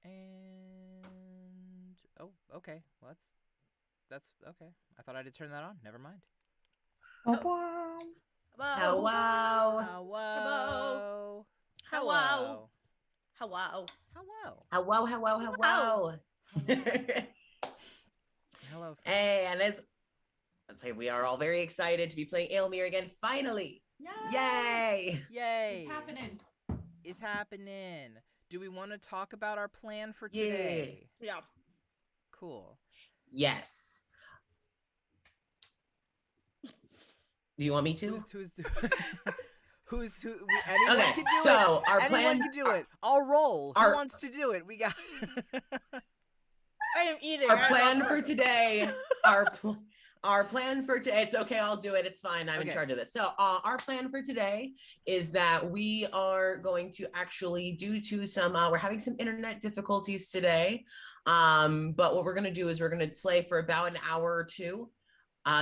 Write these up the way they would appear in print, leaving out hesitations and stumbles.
And oh, okay. Well, that's okay. I thought I did turn that on. Never mind. Oh, wow. Hello. Hello. Hello. Hello. Hello. Hello. Hello. Hello. Hey, and let's say we are all very excited to be playing Aelmere again. Finally. Yay. Yay. It's happening. It's happening. Do we want to talk about our plan for today? Yeah. Cool. Yes. Do you want me to? Who's who? Anyone Okay, can do it. so our Anyone plan. can do it. I'll roll. Who wants to do it? We got. I am eating. Our plan for today. Our plan for today. It's okay. I'll do it. It's fine. I'm in charge of this. So our plan for today is that we are going to actually, due to some, we're having some internet difficulties today. But what we're going to do is we're going to play for about an hour or two.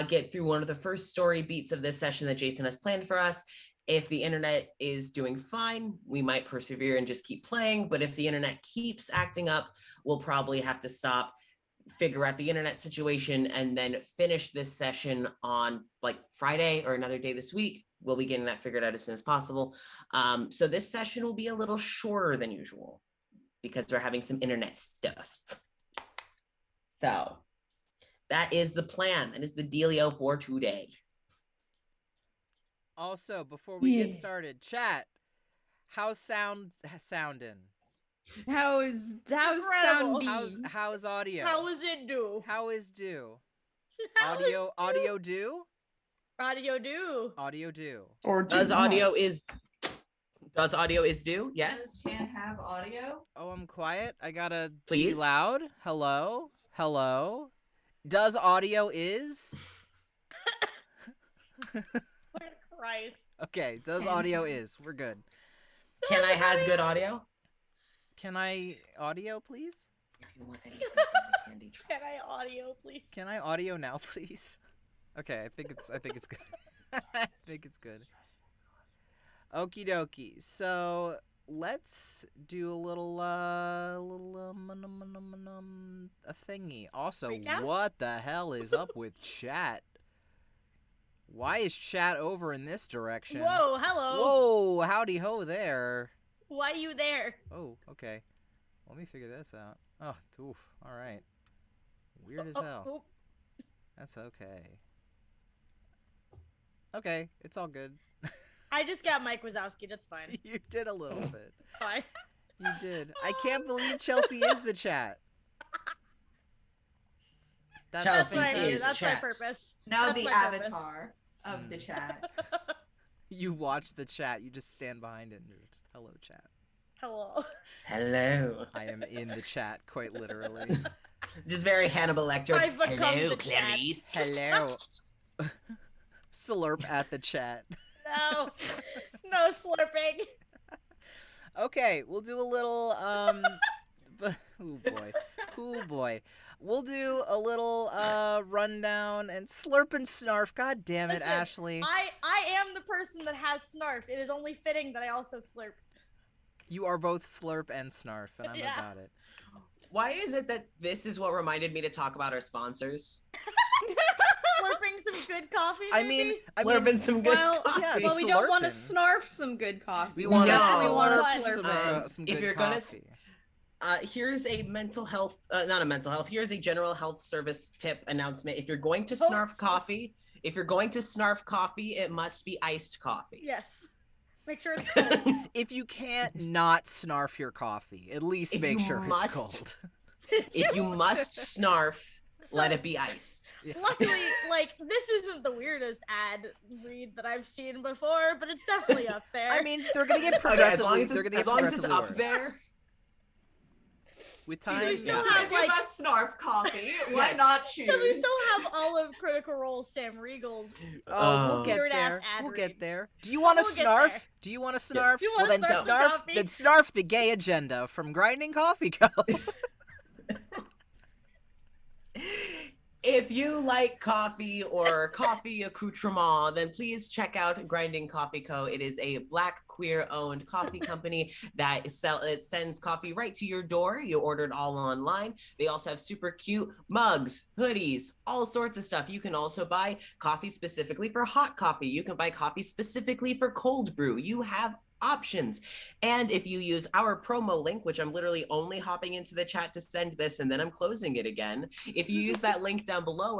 Get through one of the first story beats of this session that Jason has planned for us. If the internet is doing fine, we might persevere and just keep playing. But if the internet keeps acting up, we'll probably have to stop, figure out the internet situation, and then finish this session on like Friday or another day this week. We'll be getting that figured out as soon as possible. So this session will be a little shorter than usual because we're having some internet stuff. So that is the plan. That is the dealio for today. Also, before we get started, chat, how's sounding? How's sounding? How's audio? How is it do? How is do? Audio do? Audio do. Audio do. Or does audio is do? Yes. Can't have audio. Oh, I'm quiet. I gotta Please be loud. Hello. Does audio is? Christ. Okay. Does audio is? We're good. Can I has good audio? Can I audio, please? If you want anything, candy. Can I audio, please? Can I audio now, please? Okay, I think it's good. I think it's good. Okie dokie. So let's do a little a thingy. Also, what the hell is up with chat? Why is chat over in this direction? Whoa, hello. Whoa, howdy ho there. Why you there? Oh, okay. Let me figure this out. Oh, oof. All right. Weird as hell. That's okay. Okay, it's all good. I just got Mike Wazowski. That's fine. You did a little bit. It's fine. You did. I can't believe Chelsea is the chat. That's Chelsea what I do. is That's my chat. purpose. Now That's the my purpose. avatar of the chat. You watch the chat. You just stand behind it and you're just, hello, chat. Hello. Hello. I am in the chat, quite literally. Just very Hannibal Lecter. I've become Hello, the chat. Clarice. Hello. Slurp at the chat. No. No slurping. Okay, we'll do a little oh boy. We'll do a little rundown and slurp and snarf. God damn it, Listen, Ashley. I am the person that has snarf. It is only fitting that I also slurp. You are both slurp and snarf, and I'm Yeah. about it. Why is it that this is what reminded me to talk about our sponsors? Slurping some good coffee, I maybe? mean, Slurping some good well, coffee. yeah, well, we don't want to slurping. snarf some good coffee. We want to No. we want to Slurp. slurp it. some If good you're gonna coffee. Here's a mental health, not a mental health. Here's a general health service tip announcement. If you're going to snarf coffee, it must be iced coffee. Yes. Make sure it's cold. If you can't not snarf your coffee, at least If make you sure it's must- cold. If you must snarf, So, let it be iced. Yeah. Luckily, like, this isn't the weirdest ad read that I've seen before, but it's definitely up there. I mean, they're gonna get Okay, progressively. as They're gonna get long as it's progressively up worse. there. With Do time. we still it's have better. give us snarf coffee? Why Yes. not choose? because we still have all of Critical Role Sam Regal's. Oh, we'll get Weird-ass there. ad We'll get reads. there. Do you want to We'll get snarf? there. Do you want to snarf? You Well, wanna then snarf the snarf. coffee? Then snarf the gay agenda from Grinding Coffee Co. If you like coffee or coffee accoutrement, then please check out Grinding Coffee Co. It is a Black queer-owned coffee company that it sends coffee right to your door. You order it all online. They also have super cute mugs, hoodies, all sorts of stuff. You can also buy coffee specifically for hot coffee. You can buy coffee specifically for cold brew. You have options. And if you use our promo link, which I'm literally only hopping into the chat to send this and then I'm closing it again. If you use that link down below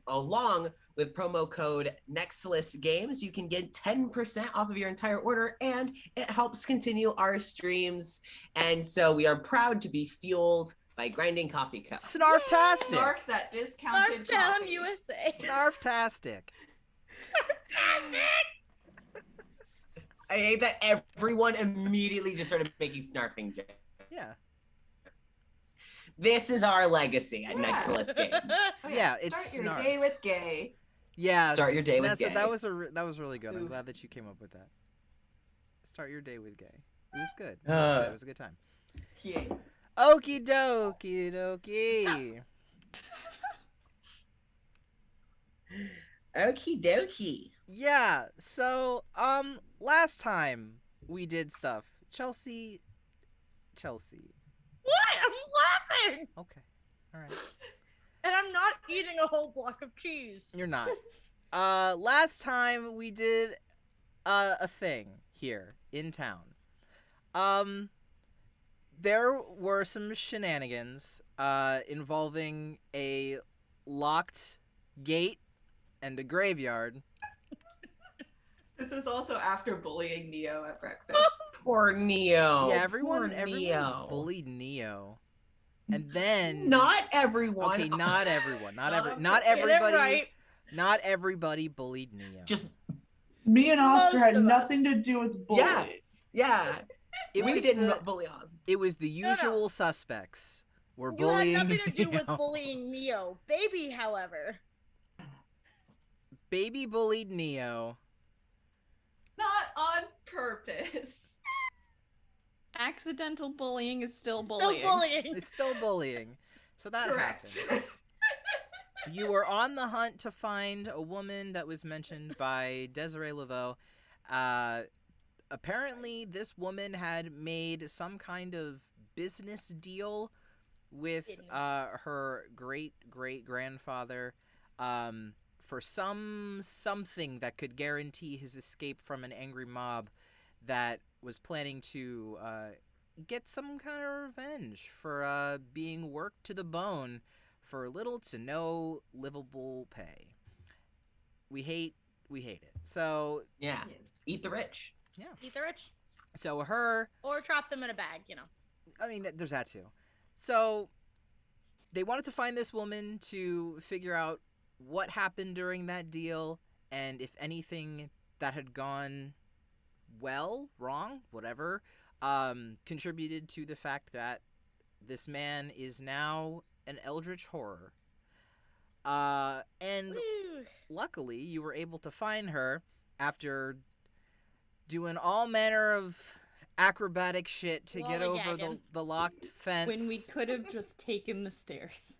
along with promo code Nextless Games, you can get 10% off of your entire order and it helps continue our streams. And so we are proud to be fueled by Grinding Coffee Co. Snarftastic. Snarf that discounted Snarf Town, coffee. USA. Snarftastic. I hate that everyone immediately just started making snarfing jokes. Yeah. This is our legacy at Yeah. Nextless Games. Oh, Yeah, it's Start your snarf. day with gay. Yeah. Start your day with Vanessa, gay. that was really good. I'm Oof. glad that you came up with that. Start your day with gay. It was good. It was good. It was a good time. Yay. Okie dokie dokie. Okie dokie. Yeah, so last time we did stuff. Chelsea. What? I'm laughing! Okay. All right. And I'm not eating a whole block of cheese. You're not. Last time we did a thing here in town. There were some shenanigans involving a locked gate and a graveyard. This is also after bullying Neo at breakfast. Poor Neo. Yeah, everyone Poor Neo. bullied Neo. And then Not everyone. Okay, not everyone. Not Get it everybody. right. Not everybody bullied Neo. Just Me and Most Oscar had of us. nothing to do with bullying. yeah. it we was didn't the, bully on. it was the No. usual suspects were You bullying had nothing to do with Neo. bullying Neo. Baby, however. Baby bullied Neo. Not on purpose. Accidental bullying is still Still bullying. bullying. It's still bullying. So that Correct. happened. You were on the hunt to find a woman that was mentioned by Desiree Laveau. Apparently, this woman had made some kind of business deal with her great-great-grandfather for something that could guarantee his escape from an angry mob that was planning to get some kind of revenge for being worked to the bone for little to no livable pay. We hate it. So Yeah. Eat the rich. Eat the rich. so her Or trap them in a bag, you know. I mean, there's that too. So they wanted to find this woman to figure out what happened during that deal and if anything that had gone well, wrong, whatever, contributed to the fact that this man is now an eldritch horror. And Woo. luckily, you were able to find her after doing all manner of acrobatic shit to get over the locked fence. When we could have just taken the stairs.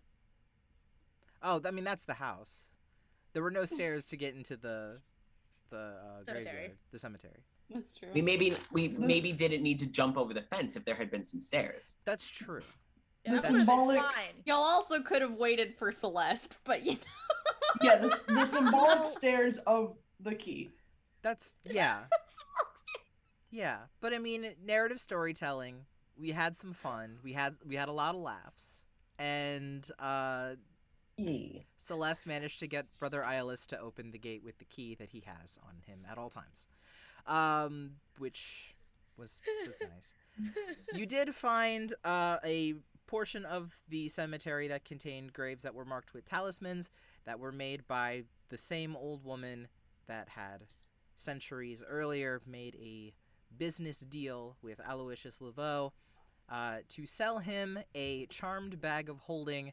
Oh, I mean, that's the house. There were no stairs to get into the graveyard, the cemetery. That's true. We maybe didn't need to jump over the fence if there had been some stairs. That's true. Yeah, The that would've been symbolic- fine. Y'all also could have waited for Celeste, but you know. Yeah, the symbolic stairs of the key. That's yeah. Yeah, but I mean, narrative storytelling. We had some fun. We had a lot of laughs, and Yeah. Celeste managed to get Brother Iolus to open the gate with the key that he has on him at all times, which was nice. You did find a portion of the cemetery that contained graves that were marked with talismans that were made by the same old woman that had centuries earlier made a business deal with Aloysius Laveau to sell him a charmed bag of holding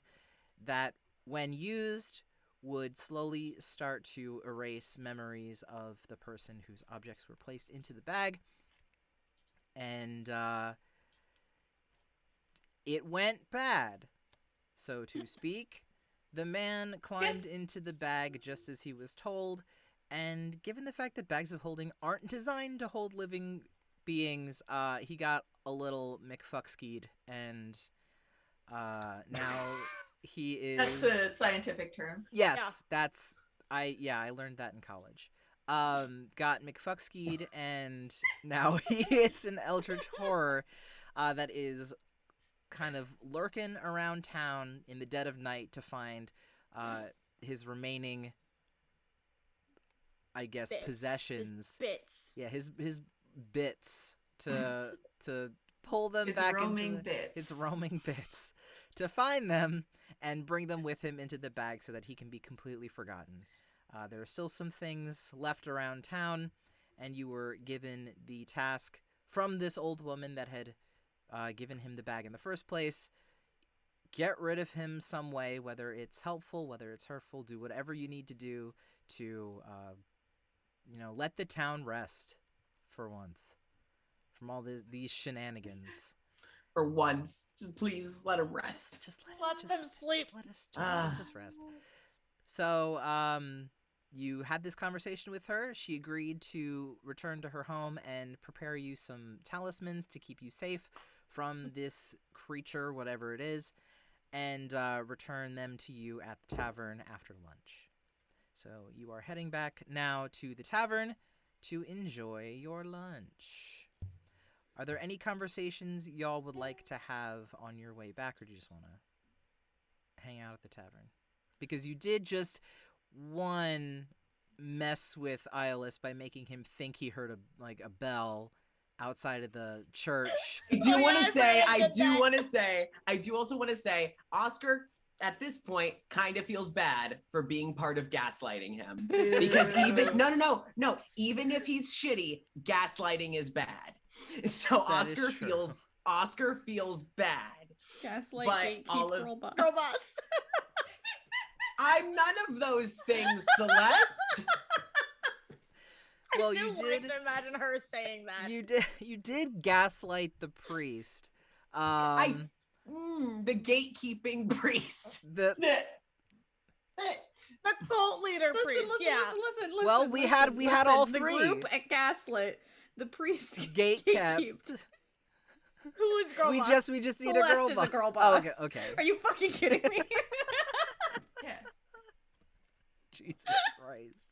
that, when used, would slowly start to erase memories of the person whose objects were placed into the bag. And it went bad, so to speak. The man climbed into the bag just as he was told, and given the fact that bags of holding aren't designed to hold living beings, he got a little McFuckskied, and now he is... That's the scientific term. Yes, that's... I learned that in college. Got McFuckskied, and now he is an eldritch horror that is kind of lurking around town in the dead of night to find his remaining, I guess, possessions. His bits. Yeah, his bits to pull them His back roaming into bits. his roaming bits, to find them and bring them with him into the bag so that he can be completely forgotten. There are still some things left around town, and you were given the task from this old woman that had given him the bag in the first place. Get rid of him some way, whether it's helpful, whether it's hurtful. Do whatever you need to do to, let the town rest for once from all these shenanigans. For once, just please let him rest. Just Let them sleep. Just let us rest. So, you had this conversation with her. She agreed to return to her home and prepare you some talismans to keep you safe from this creature, whatever it is, and return them to you at the tavern after lunch. So you are heading back now to the tavern to enjoy your lunch. Are there any conversations y'all would like to have on your way back, or do you just want to hang out at the tavern? Because you did just mess with Iolus by making him think he heard a bell outside of the church. I do want to say, I do also want to say, Oscar at this point kind of feels bad for being part of gaslighting him, because even if he's shitty, gaslighting is bad. So Oscar feels bad. Gaslight, But gatekeep, all of- girl boss. Girl boss. I'm none of those things, Celeste. Well, I do you like did. to imagine her saying that. You did gaslight the priest. The gatekeeping priest. The The cult leader priest. Listen. Well, we had all The three. group at Gaslit, the priest gate kept. Who is girl We boss? just need a girl Celeste is boss. a girl Oh, boss. okay. Are you fucking kidding me? Yeah. Jesus Christ.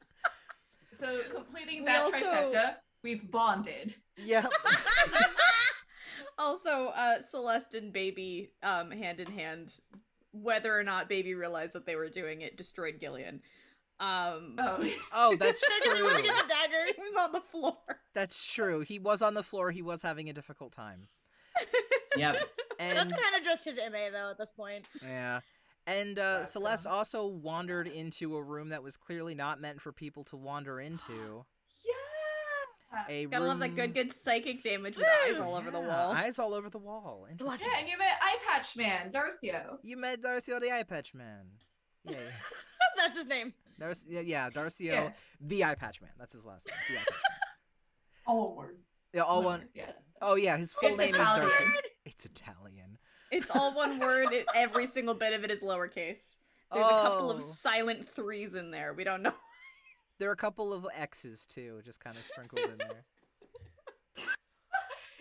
So completing We that also- trifecta, we've bonded. Yeah. Also, Celeste and Baby, hand in hand, whether or not Baby realized that they were doing it, destroyed Gillian. Oh, Oh, that's Did you look true. at the daggers? He was on the floor. That's true. He was on the floor. He was having a difficult time. Yep. And That's kind of just his MA though at this point. yeah. And That Celeste sounds also wandered nice. into a room that was clearly not meant for people to wander into. Yeah. A Gotta room... love that good psychic damage with eyes all over the Yeah, wall. Eyes all over the wall. Interesting. Yeah, and you met Eye Patch Man, Darcio. You met Darcio the Eye Patch Man. Yay. That's his name. Darcio Yes. the Eye Patch Man. That's his last name. The Eye Patch Man. All word. Yeah, all one. Yeah. Oh yeah, his full It's name Italian. is Darcio. It's Italian. It's all one word. Every single bit of it is lowercase. There's a couple of Oh. silent threes in there. We don't know. There are a couple of X's too, just kind of sprinkled in there.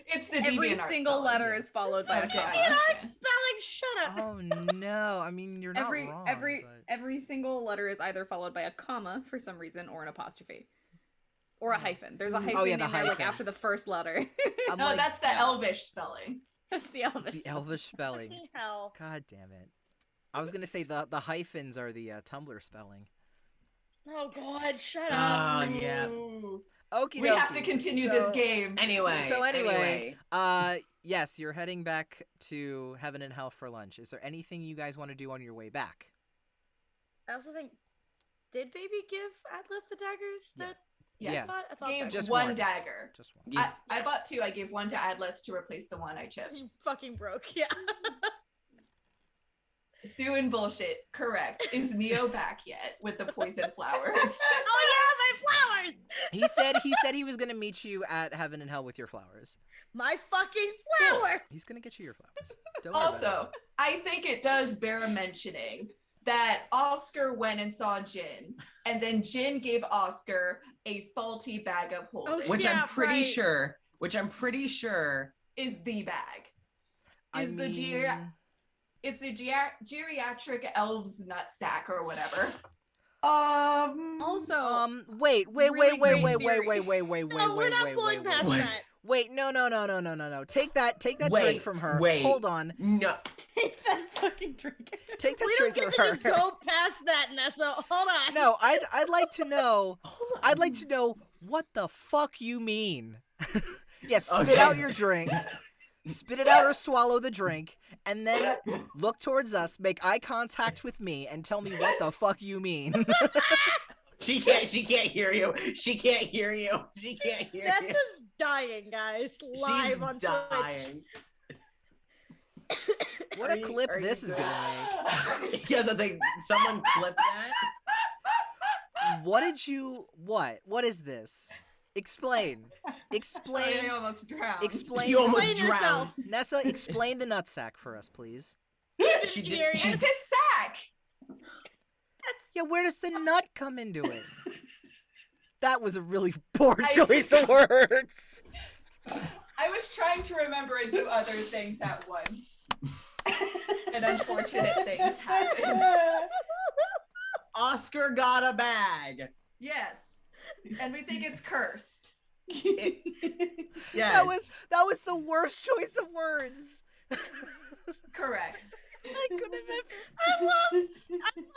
It's the Every DeviantArt single spelling. letter is followed by a Okay. comma. DeviantArt spelling. Shut up. Oh no! I mean, you're not wrong. but... Every single letter is either followed by a comma for some reason or an apostrophe. Or a hyphen. There's a hyphen Oh, yeah, in the there like hyphen. after the first letter. I'm No, like, that's the Elvish spelling. That's the Elvish. the Elvish spelling. Fucking hell. God damn it! I was gonna say the hyphens are the Tumblr spelling. Oh God, shut Oh, up. yeah. Ooh. Okie We have dokie. to continue So- this game. Anyway. So anyway, yes, you're heading back to Heaven and Hell for lunch. Is there anything you guys want to do on your way back? I also think, did Baby give Atlas the daggers? Yeah. That Yeah. I thought Gave so. Just one one. dagger. Just one. Yeah. I bought two. I gave one to Adlets to replace the one I chipped. You fucking broke. Yeah. Doing bullshit. Correct. Is Neo back yet with the poison flowers? Oh yeah, my flowers. He said he was gonna meet you at Heaven and Hell with your flowers. My fucking flowers. He's gonna get you your flowers. Don't worry about Also, I think it does bear mentioning that Oscar went and saw Jin, and then Jin gave Oscar a faulty bag of holding. Which Yeah, I'm pretty right. sure. Which I'm pretty sure. Is the bag. I Is the mean, It's the geriatric elves nutsack or whatever. Also, wait. Really great theory. No, we're not going past wait. that. Wait, no. Take that drink Wait, from her. wait. Hold on. No. take that fucking drink. Take that We don't drink get from to her. just go past that, Nessa. Hold on. No, I'd like to know. I'd like to know what the fuck you mean. Yes, spit Okay. out your drink. Spit it out or swallow the drink, and then look towards us, make eye contact with me, and tell me what the fuck you mean. She can't hear you. She can't hear you. She can't hear you. Nessa's dying, guys. Live She's on Twitch. dying. What Are a you- clip are you this is good? gonna make. Here's the thing. Someone clip that. What is this? Explain. I Explain. almost drowned. Explain. You almost Explain drowned. yourself. Nessa, explain the nutsack for us, please. She did. Gary, She It's his sack. Yeah, where does the nut come into it? That was a really poor I- choice of words. I was trying to remember and do other things at once. And unfortunate things happened. Oscar got a bag. Yes. And we think it's cursed. Yes. That was the worst choice of words. Correct. I could have I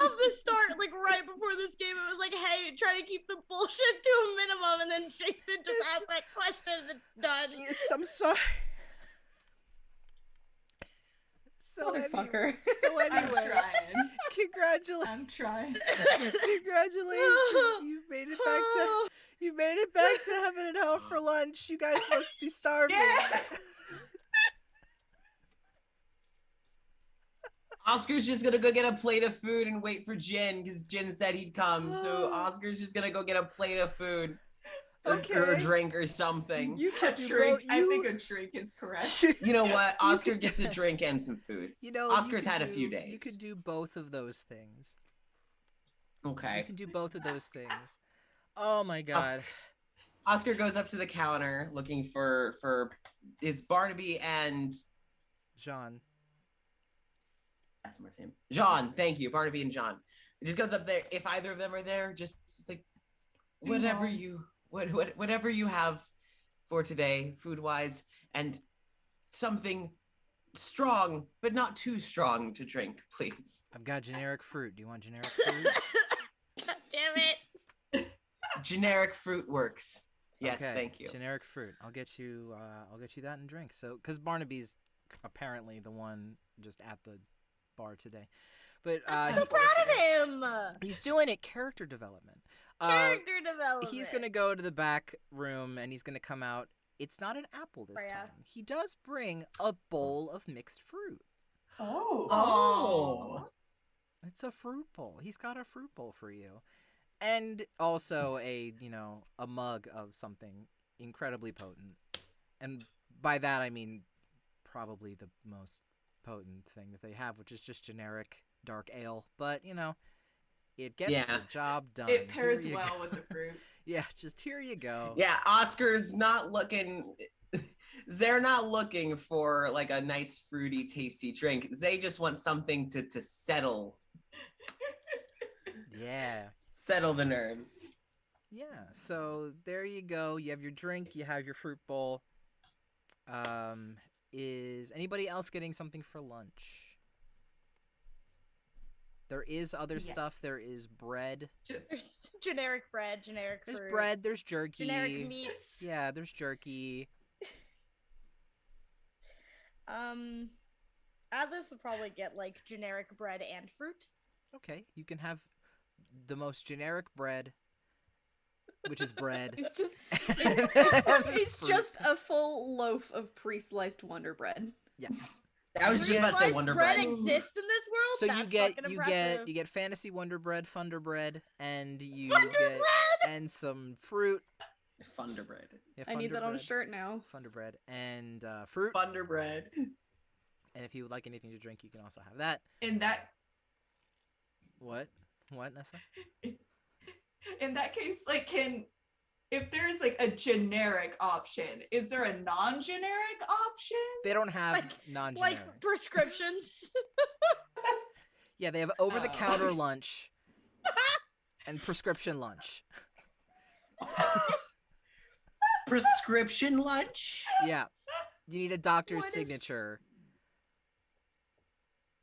love the start, like right before this game. It was like, hey, try to keep the bullshit to a minimum, and then Jason just asked that question and it's done. Yes, I'm sorry. So Motherfucker. So I'm anyway, trying. congratulations. I'm trying. Congratulations. You've made it back to Heaven and Hell for lunch. You guys must be starving. Yeah. Oscar's just gonna go get a plate of food and wait for Jin because Jin said he'd come. So Oscar's just gonna go get a plate of food or a Okay. drink or something. You A can do drink. both. I think a drink is correct. You know what? You Oscar could- gets a drink and some food. You know, Oscar's you could had a few do- You days. could do both of those things. You Okay. can do both of those things. Oh my god. Oscar goes up to the counter looking for his Barnaby and Jean. that's my name. John, thank you. Barnaby and John. It just goes up there. If either of them are there, just it's like whatever whatever you have for today, food wise, and something strong, but not too strong to drink, please. I've got generic fruit. Do you want generic fruit? God damn it. Generic fruit works. Yes, Okay, thank you. Generic fruit. I'll get you that and drink. So, because Barnaby's apparently the one just at the bar today. But I'm so proud of him. he's doing it character development. Character development. He's gonna go to the back room and he's gonna come out. It's not an apple this Freya. time. He does bring a bowl of mixed fruit. Oh. It's a fruit bowl. He's got a fruit bowl for you. And also a mug of something incredibly potent. And by that I mean probably the most potent thing that they have, which is just generic dark ale. But, it gets the job done. It pairs well with the fruit. Yeah, just here you go. Yeah, Oscar's not looking. They're not looking for like a nice fruity tasty drink. They just want something to settle Yeah. settle the nerves. Yeah, so there you go. You have your drink, you have your fruit bowl. Is anybody else getting something for lunch? There is other stuff. There is bread. There's generic bread, generic fruit. There's bread, there's jerky. Generic meats. Yeah, there's jerky. Atlas would probably get like generic bread and fruit. Okay, you can have the most generic bread, which is bread. It's just it's Fruit. just a full loaf of pre-sliced Wonder Bread. Yeah. I was just about to say Sliced Wonder bread Bread. exists in this world. So That's fucking you impressive. get fantasy Wonder Bread, Funder Bread, and you Wonder get Bread! and some fruit. Thunder Bread. Yeah, I need Funder that on a Bread, shirt now. Funder Bread and fruit. Thunder Bread. And if you would like anything to drink, you can also have that. In that What, Nessa? case, like, if there's like a generic option, is there a non-generic option? They don't have Like- non-generic. Like prescriptions. Yeah, they have over-the-counter lunch and prescription lunch. Prescription lunch? Yeah, you need a doctor's What is- signature.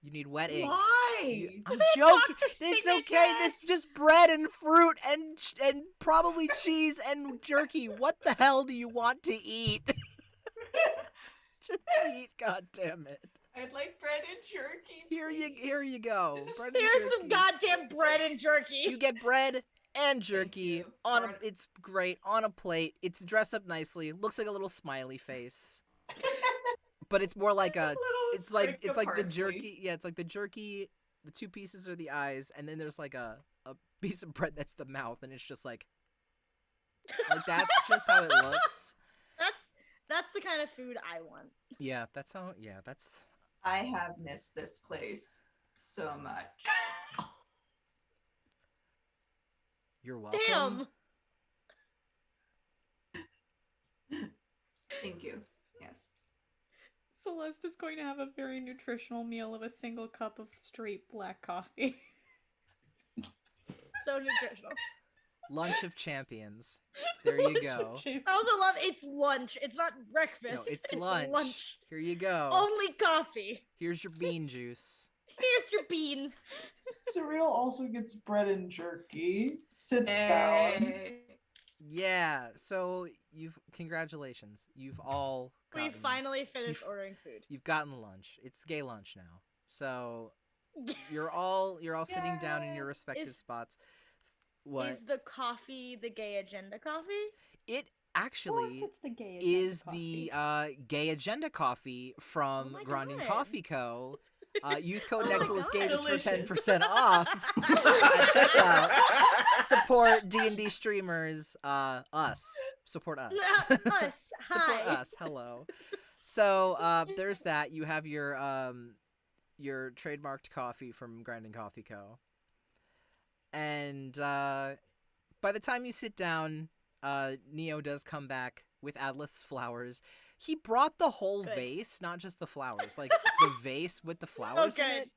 You need wet ink. Why? I'm joking. Doctor's It's signature. okay. It's just bread and fruit and probably cheese and jerky. What the hell do you want to eat? Just eat, God damn it. I'd like bread and jerky. Here please. you go. Bread and Here's some jerky. goddamn bread and jerky. You get bread and jerky you. on a, Bread. it's great on a plate. It's dressed up nicely. Looks like a little smiley face. But it's more like a Little it's like sprig of the parsley. jerky. Yeah, it's like the jerky. The two pieces are the eyes, and then there's like a piece of bread that's the mouth, and it's just like that's just how it looks. That's the kind of food I want. Yeah, that's how. Yeah, that's. I have missed this place so much. You're welcome. Damn. Thank you. Yes. Celeste is going to have a very nutritional meal of a single cup of straight black coffee. So nutritional. Lunch of champions. There you go. I also love it's lunch. It's not breakfast. No, it's lunch. Here you go. Only coffee. Here's your bean juice. Here's your beans. Cereal also gets bread and jerky. Sits down. Hey. Yeah. So congratulations. You've all. We gotten- finally finished you've- ordering food. You've gotten lunch. It's gay lunch now. So you're all sitting down in your respective Is- spots. What? Is the coffee the gay agenda coffee? It Of course actually it's the gay is agenda the gay agenda coffee from Oh my Grinding God. Coffee Co. Use code Oh my NEXTLESGAMES for Delicious. 10% off at checkout. Support D&D streamers. Us. Support us. Us. Support Hi. us. Hello. So there's that. You have your trademarked coffee from Grinding Coffee Co. And by the time you sit down, Neo does come back with Atlas flowers. He brought the whole Good. vase, not just the flowers. Like the vase with the flowers in Okay. it.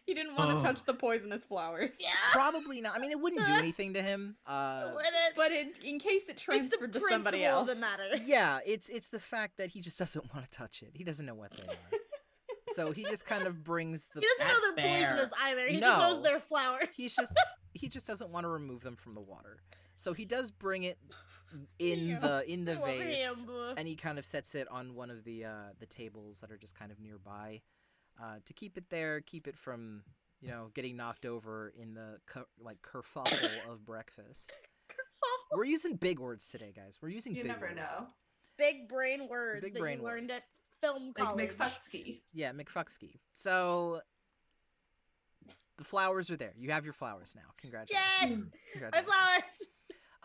He didn't want to Oh. touch the poisonous flowers. Yeah. Probably not. I mean, it wouldn't do anything to him. But in case it It's transferred the to somebody principle else. that matters. Yeah, it's the fact that he just doesn't want to touch it. He doesn't know what they are. So he just kind of brings the. He doesn't know That's they're fair. poisonous either. He No. just knows they're flowers. He just doesn't want to remove them from the water. So he does bring it in Yeah. the Love vase, him. and he kind of sets it on one of the tables that are just kind of nearby, to keep it there, keep it from getting knocked over in the kerfuffle of breakfast. We're using big words today, guys. We're using You big never words. know. Big brain words Big that brain you learned words. at film Like college. McFucksky. Yeah, McFucksky. So the flowers are there. You have your flowers now. Congratulations. Yes! My Congratulations.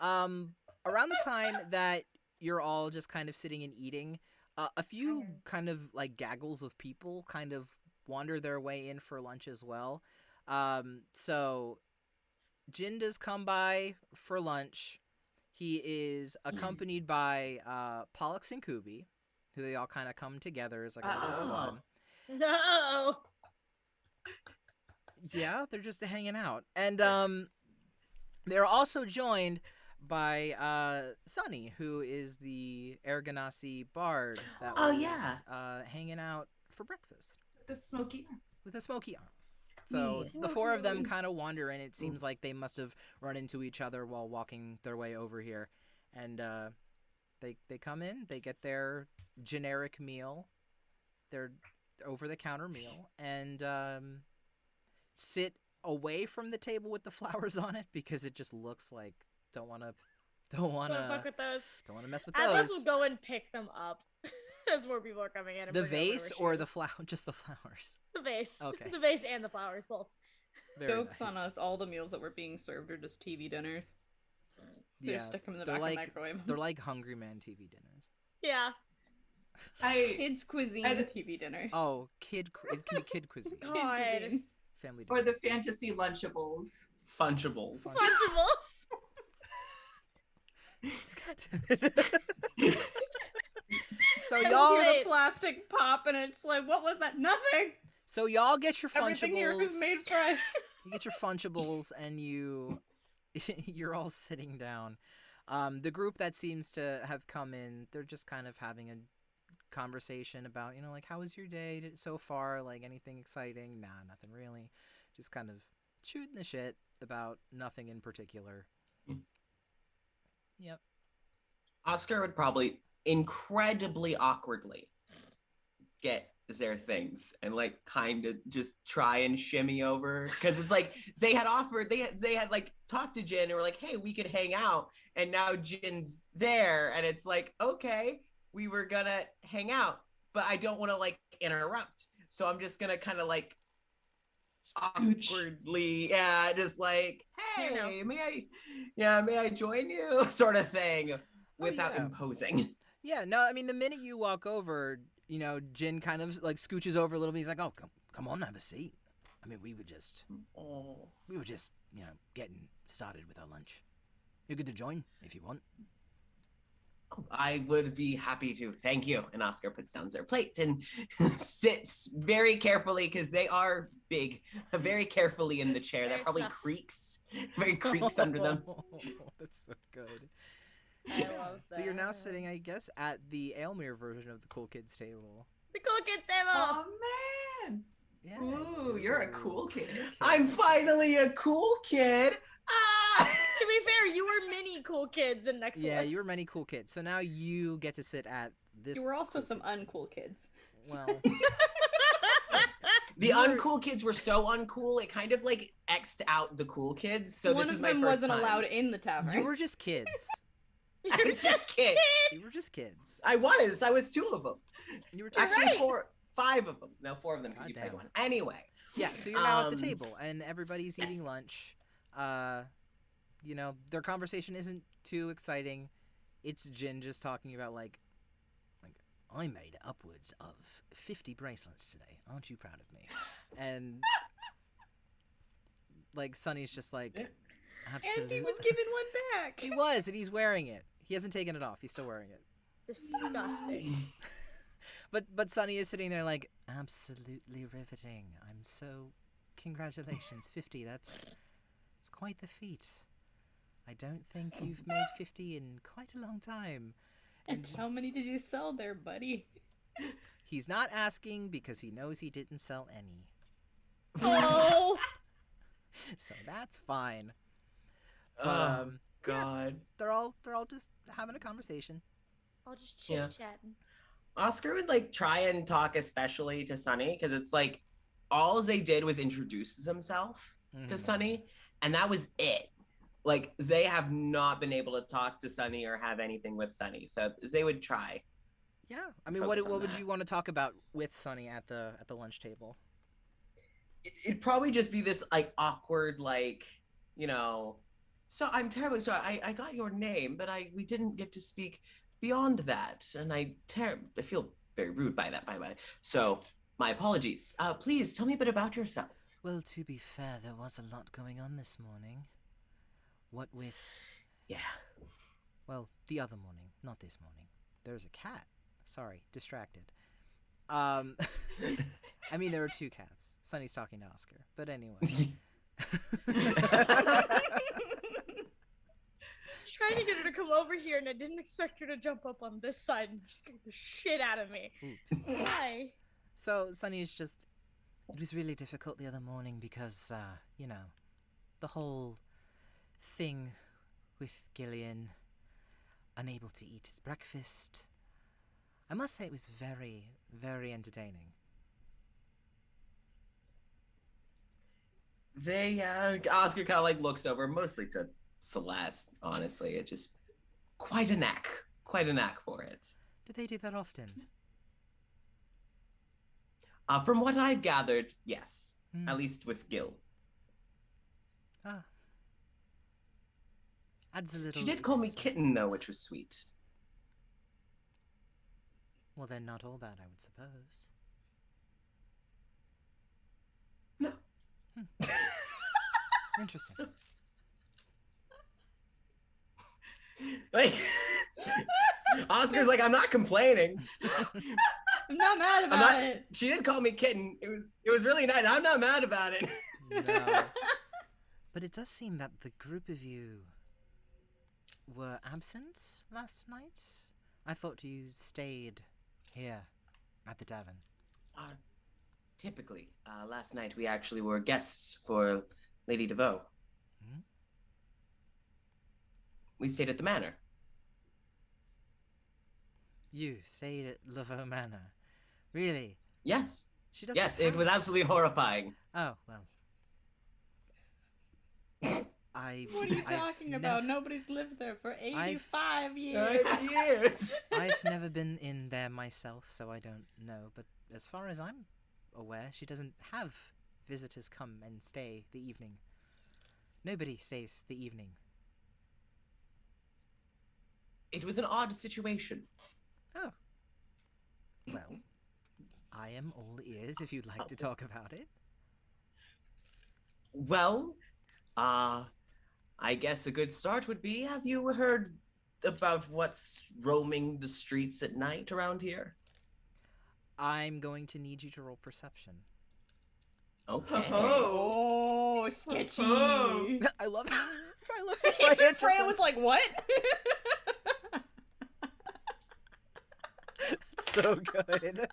flowers! Around the time that you're all just kind of sitting and eating, a few kind of like gaggles of people kind of wander their way in for lunch as well. So Jin does come by for lunch. He is accompanied by Pollux and Kubi, who they all kind of come together as like a little squad. No! Yeah, they're just hanging out. And they're also joined by Sunny, who is the Erganasi bard that was hanging out for breakfast. The smoky. With a smoky arm. So the four of them kind of wander in. It seems like they must have run into each other while walking their way over here. And they come in, they get their generic meal, their over-the-counter meal, and sit away from the table with the flowers on it because it just looks like don't want to fuck with those. Don't want to mess with Atlas those. will go and pick them up as more people are coming in. And The bring over vase where or she the is. flower? Just the flowers. The vase. Okay. The vase and the flowers, both. Very Jokes nice. on us, all the meals that were being served are just TV dinners. They Yeah, just stick them in the they're back like of the microwave. they're like Hungry Man TV dinners. Yeah. Kids cuisine I- TV dinners. Oh, it can be kid cuisine, Kid God. cuisine. family. Or the dinners. fantasy Lunchables. Funchables. Lunchables. So I y'all, hear the plastic pop, and it's like, what was that? Nothing. so y'all get your Everything here Funchables. was made fresh. You get your Funchables, and you're all sitting down. The group that seems to have come in, they're just kind of having a conversation about, like, how was your day so far? Like, anything exciting? Nah, nothing really. Just kind of shooting the shit about nothing in particular. Yep. Oscar would probably incredibly awkwardly get their things and like kind of just try and shimmy over because it's like they had like talked to Jin and were like, hey, we could hang out, and now Jin's there and it's like, okay, we were gonna hang out, but I don't want to like interrupt, so I'm just gonna kind of like Scooch. awkwardly, just like, hey, You may I join you, sort of thing, without yeah. imposing. Yeah, no, I mean, the minute you walk over, Jin kind of like scooches over a little bit. He's like, oh, come on, have a seat. I mean, we were just, getting started with our lunch. You're good to join if you want. I would be happy to. Thank you. And Oscar puts down their plate and sits very carefully because they are big, very carefully in the chair. That probably creaks under them. That's so good. I love that. But you're now sitting, I guess, at the Aelmere version of the Cool Kids table. The cool kid table. Oh man. Yeah. Ooh, you're a cool kid. I'm finally a cool kid. Ah! To be fair, you were many cool kids in Nexus. Yeah, you were many cool kids. So now you get to sit at this. You were also cool some kids. uncool kids. Well, The You were- uncool kids were so uncool, it kind of like X'd out the cool kids. So One this of is my them first wasn't time. allowed in the tavern. you were just kids. I was just kids. You were just kids. I was two of them. You were two. Actually, five of them. No, four of them because you Goddamn. played one. Anyway. Yeah, so you're now at the Um, table, and everybody's eating yes. lunch. Their conversation isn't too exciting. It's Jin just talking about like I made upwards of 50 bracelets today. Aren't you proud of me? And like Sunny's just like, absolutely. And he was given one back. He was, and he's wearing it. He hasn't taken it off. He's still wearing it. Disgusting. But Sunny is sitting there like, absolutely riveting. I'm so, congratulations, 50. It's quite the feat. I don't think you've made 50 in quite a long time. And how many did you sell there, buddy? He's not asking because he knows he didn't sell any. Oh. So that's fine. Oh, God. They're all just having a conversation. I'll just Yeah. chit chatting. Oscar would like try and talk especially to Sunny because it's like all Zay did was introduce himself to Sunny, and that was it. Like, Zay have not been able to talk to Sunny or have anything with Sunny, so Zay would try. Yeah, I mean, what would you want to talk about with Sunny at the lunch table? It'd probably just be this like awkward, like, you know, so I'm terribly sorry. I got your name, but we didn't get to speak beyond that, and I feel very rude by that, by the way. So my apologies. Please tell me a bit about yourself. Well, to be fair, there was a lot going on this morning. What with... Yeah. Well, the other morning, not this morning. There's a cat. Sorry, distracted. I mean, there are two cats. Sunny's talking to Oscar. But anyway. Trying to get her to come over here, and I didn't expect her to jump up on this side and just get the shit out of me. Oops. Why? So, Sunny's just... It was really difficult the other morning because, you know, the whole thing with Gillian, unable to eat his breakfast. I must say it was very, very entertaining. Oscar kind of like looks over, mostly to Celeste, honestly. It's just quite a knack for it. Do they do that often? From what I've gathered, yes. At least with Gil. Ah. Adds a little... She did call me Kitten, though, which was sweet. Well, they're not all bad, I would suppose. No. Interesting. Like, Oscar's like, I'm not complaining. I'm not mad about it. She did call me Kitten. It was really nice. I'm not mad about it. No. But it does seem that the group of you were absent last night. I thought you stayed here at the tavern. Typically, last night we actually were guests for Lady DeVoe. Hmm? We stayed at the manor. You stayed at Laveau Manor? Really? Yes. She doesn't Yes, it was absolutely horrifying. Oh, well. What are you talking about? Nobody's lived there for 85 years. 5 years. I've never been in there myself, so I don't know. But as far as I'm aware, she doesn't have visitors come and stay the evening. Nobody stays the evening. It was an odd situation. Oh. Well, I am all ears if you'd like to talk about it. Well, I guess a good start would be, have you heard about what's roaming the streets at night around here? I'm going to need you to roll perception. Okay. Oh, sketchy. I love it. Even Freya was like, what? That's so good. It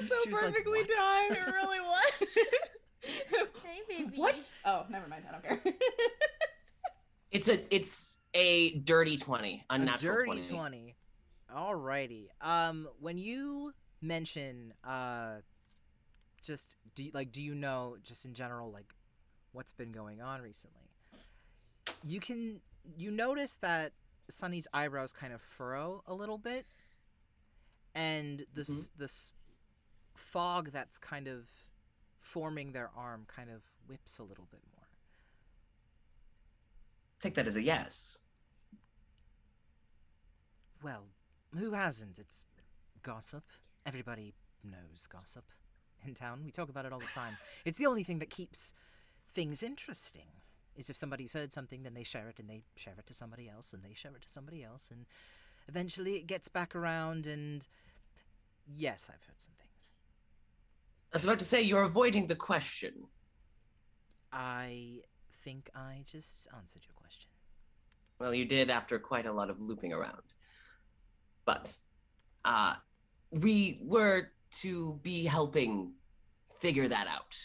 was so She was like, perfectly "What?" timed. It really was. Hey, baby. What? Oh, never mind. I don't care. It's a dirty 20, unnatural A dirty 20. Alrighty. When you mention, just do you know just in general like what's been going on recently? You notice that Sunny's eyebrows kind of furrow a little bit, and this fog that's kind of forming their arm kind of whips a little bit more. Take that as a yes. Well, who hasn't? It's gossip. Everybody knows gossip in town. We talk about it all the time. It's the only thing that keeps things interesting. Is if somebody's heard something, then they share it, and they share it to somebody else, and they share it to somebody else, and eventually it gets back around, and yes, I've heard some things. I was about to say, you're avoiding the question. I think I just answered your question. Well, you did after quite a lot of looping around. But, we were to be helping figure that out.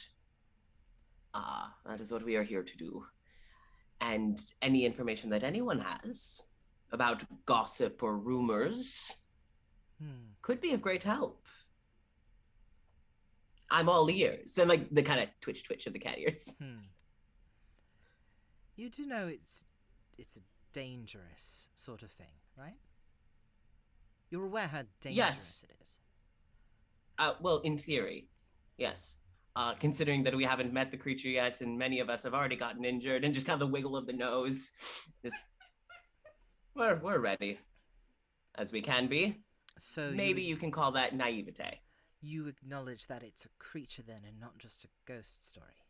That is what we are here to do. And any information that anyone has about gossip or rumors could be of great help. I'm all ears. And like the kind of twitch of the cat ears. You do know it's a dangerous sort of thing, right? You're aware how dangerous it is. Well, in theory, yes. Considering that we haven't met the creature yet, and many of us have already gotten injured, and just kind of the wiggle of the nose. We're ready, as we can be. So maybe you can call that naivete. You acknowledge that it's a creature then, and not just a ghost story.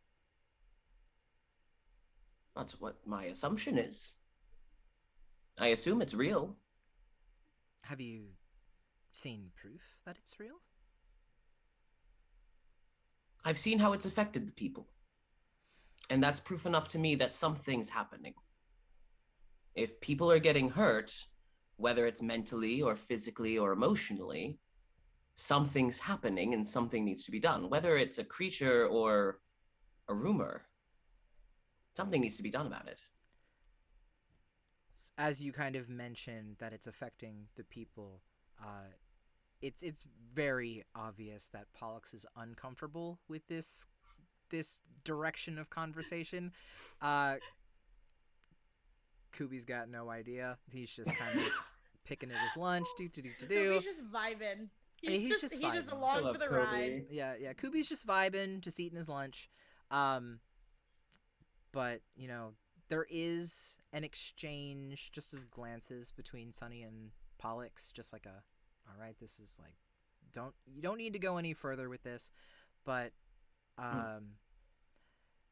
That's what my assumption is. I assume it's real. Have you seen proof that it's real? I've seen how it's affected the people. And that's proof enough to me that something's happening. If people are getting hurt, whether it's mentally or physically or emotionally, something's happening and something needs to be done. Whether it's a creature or a rumor, something needs to be done about it. As you kind of mentioned that it's affecting the people, it's very obvious that Pollux is uncomfortable with this direction of conversation. Kubi's got no idea. He's just kind of picking at his lunch. Do. Kubi's just vibing. He's just vibing. He's just along for the ride. Yeah. Kubi's just vibing, just eating his lunch. But there is an exchange just of glances between Sunny and Pollux, just like all right, this is like, you don't need to go any further with this, but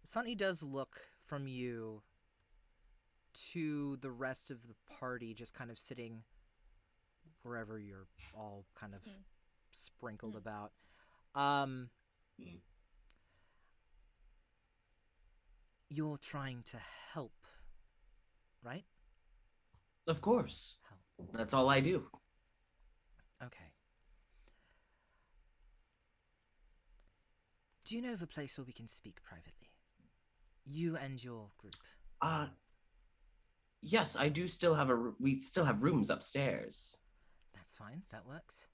Sunny does look from you to the rest of the party, just kind of sitting wherever you're all kind of sprinkled about. You're trying to help, right? Of course. Help. That's all I do. Okay. Do you know of a place where we can speak privately? You and your group. Yes, I do still have we still have rooms upstairs. That's fine. That works.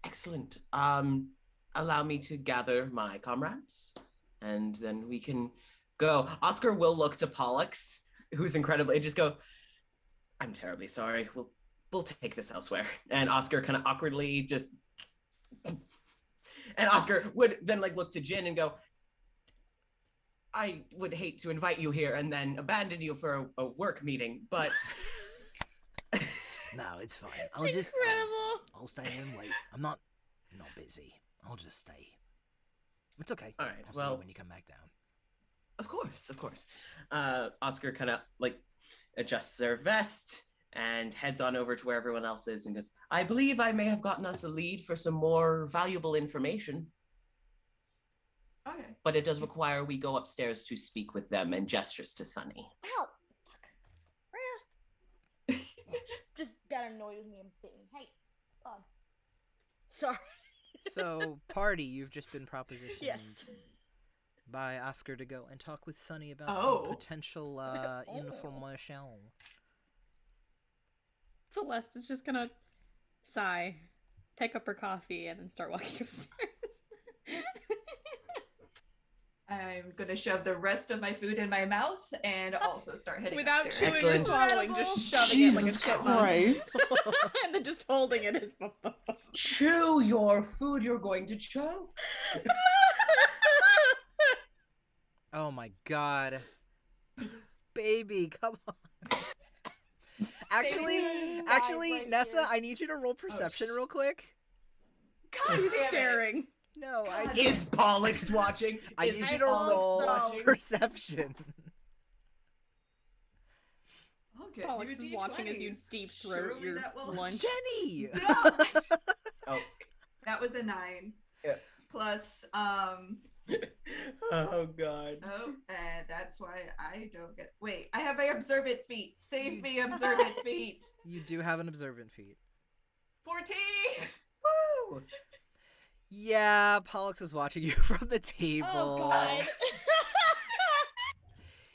Excellent. Allow me to gather my comrades, and then we can go. Oscar will look to Pollux, who's incredibly, just go, I'm terribly sorry. We'll take this elsewhere. And Oscar kind of awkwardly just, and Oscar would then like look to Jin and go, I would hate to invite you here and then abandon you for a work meeting, but No, it's fine. Incredible. I'll stay in late. I'm not busy. I'll just stay. It's okay. All right. I'll see you when you come back down. Of course. Oscar kind of like adjusts their vest and heads on over to where everyone else is and goes, I believe I may have gotten us a lead for some more valuable information. Okay. But it does require we go upstairs to speak with them, and gestures to Sunny. Ow! Fuck. Rhea. Just got annoyed with me and bit me. Hey. Sorry. So, party, you've just been propositioned Yes. by Oscar to go and talk with Sunny about Oh. some potential information. Celeste is just gonna sigh, pick up her coffee, and then start walking upstairs. I'm gonna shove the rest of my food in my mouth and also start heading Without upstairs. chewing or Excellent. swallowing, just shoving Jesus it like a chipmunk. Christ. And then just holding it as Chew your food, you're going to choke. Oh my god. Baby, come on. Actually, right Nessa, here. I need you to roll perception real quick. God He's damn it. staring. No, God. Is Pollux watching? I Is need you to Pollux roll watching? perception. Okay, Pollux you is watching as you D20s. deep throat Surely your that will- lunch. Jenny! No! Oh. That was a 9. Yeah. Plus, Oh god. and that's why I don't get. Wait, I have my observant feet. Save me, observant feet. You do have an observant feat. 14. Woo! Yeah, Pollux is watching you from the table. Oh god.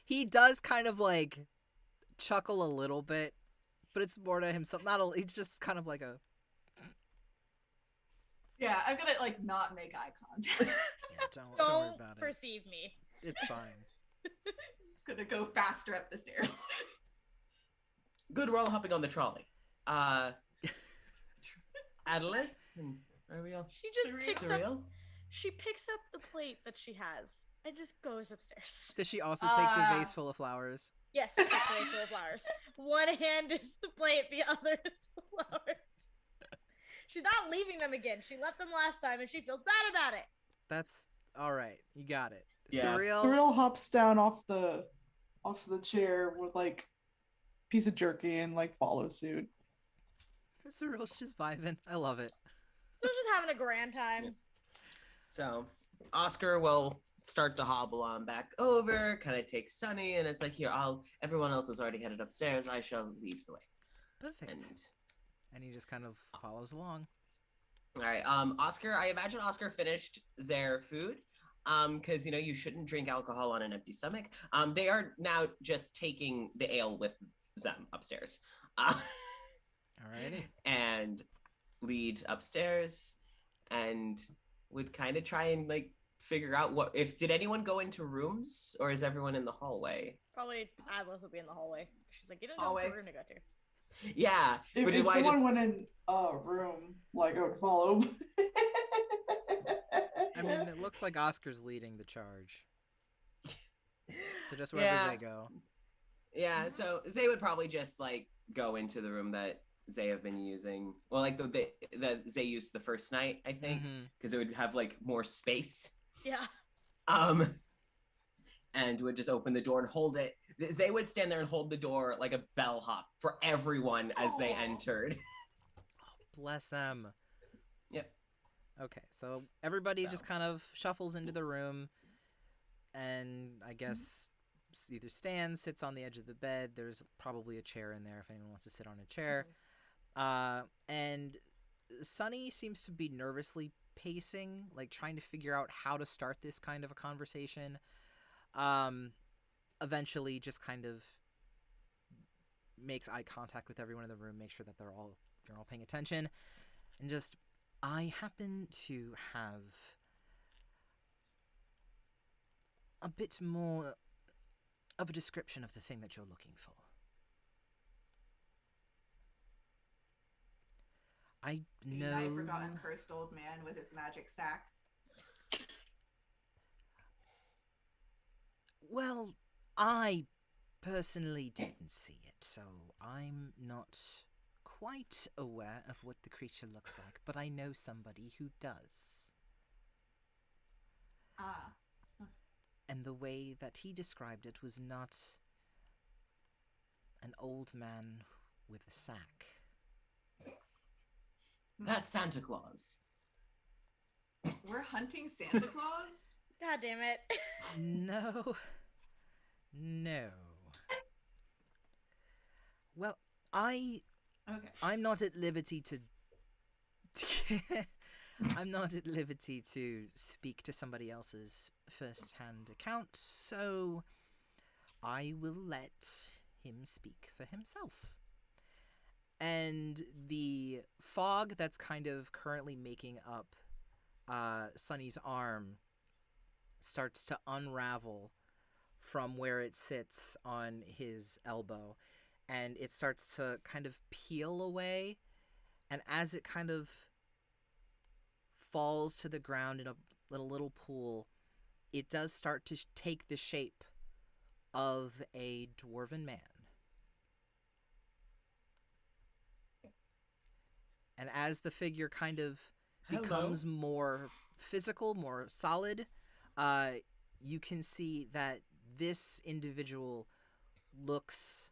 He does kind of like chuckle a little bit, but it's more to himself. Not a. He's just kind of like a. Yeah, I'm gonna like not make eye contact. Yeah, don't worry Don't about it. perceive me. It's fine. Just gonna go faster up the stairs. Good roll hopping on the trolley. Adelaide? Are we all She just Surreal. picks up. surreal? She picks up the plate that she has and just goes upstairs. Does she also take the vase full of flowers? Yes, it's a plate full of flowers. One hand is the plate, the other is the flowers. She's not leaving them again. She left them last time, and she feels bad about it. That's all right. You got it. Yeah. Surreal. Cyril hops down off the chair with like piece of jerky and like follows suit. Surreal's just vibing. I love it. They're just having a grand time. So Oscar will start to hobble on back over, kind of take Sunny, and it's like, here, everyone else has already headed upstairs. I shall lead the way. Perfect. And he just kind of follows along. All right, Oscar, I imagine Oscar finished their food. Because you shouldn't drink alcohol on an empty stomach. They are now just taking the ale with them upstairs. Alrighty. And lead upstairs and would kind of try and like figure out did anyone go into rooms or is everyone in the hallway? Probably Atlas will be in the hallway. She's like, you don't know Hallway. what we're gonna go to. Yeah. Which is If why I someone just... went in a room, like I would follow. I mean, it looks like Oscar's leading the charge. So just wherever Yeah. they go. Yeah, so Zay would probably just like go into the room that Zay have been using. Well, like the Zay used the first night, I think, Mhm. because it would have like more space. Yeah. And would just open the door and hold it. Zay would stand there and hold the door like a bellhop for everyone as they Aw. entered. Bless them. Yep. Okay, so everybody So. just kind of shuffles into the room, and I guess either stands, sits on the edge of the bed. There's probably a chair in there if anyone wants to sit on a chair. And Sunny seems to be nervously pacing, like trying to figure out how to start this kind of a conversation. Eventually just kind of makes eye contact with everyone in the room, make sure that they're all paying attention, and just, I happen to have a bit more of a description of the thing that you're looking for. I The know. nigh forgotten cursed old man with his magic sack. Well, I personally didn't see it, so I'm not quite aware of what the creature looks like, but I know somebody who does. Ah. And the way that he described it was not an old man with a sack. That's Santa Claus. We're hunting Santa Claus? God damn it. No. No. Well, Okay. I'm not at liberty to I'm not at liberty to speak to somebody else's first-hand account, so I will let him speak for himself. And the fog that's kind of currently making up Sunny's arm starts to unravel from where it sits on his elbow, and it starts to kind of peel away, and as it kind of falls to the ground in a little pool, it does start to take the shape of a dwarven man. And as the figure kind of becomes more physical, more solid, you can see that this individual looks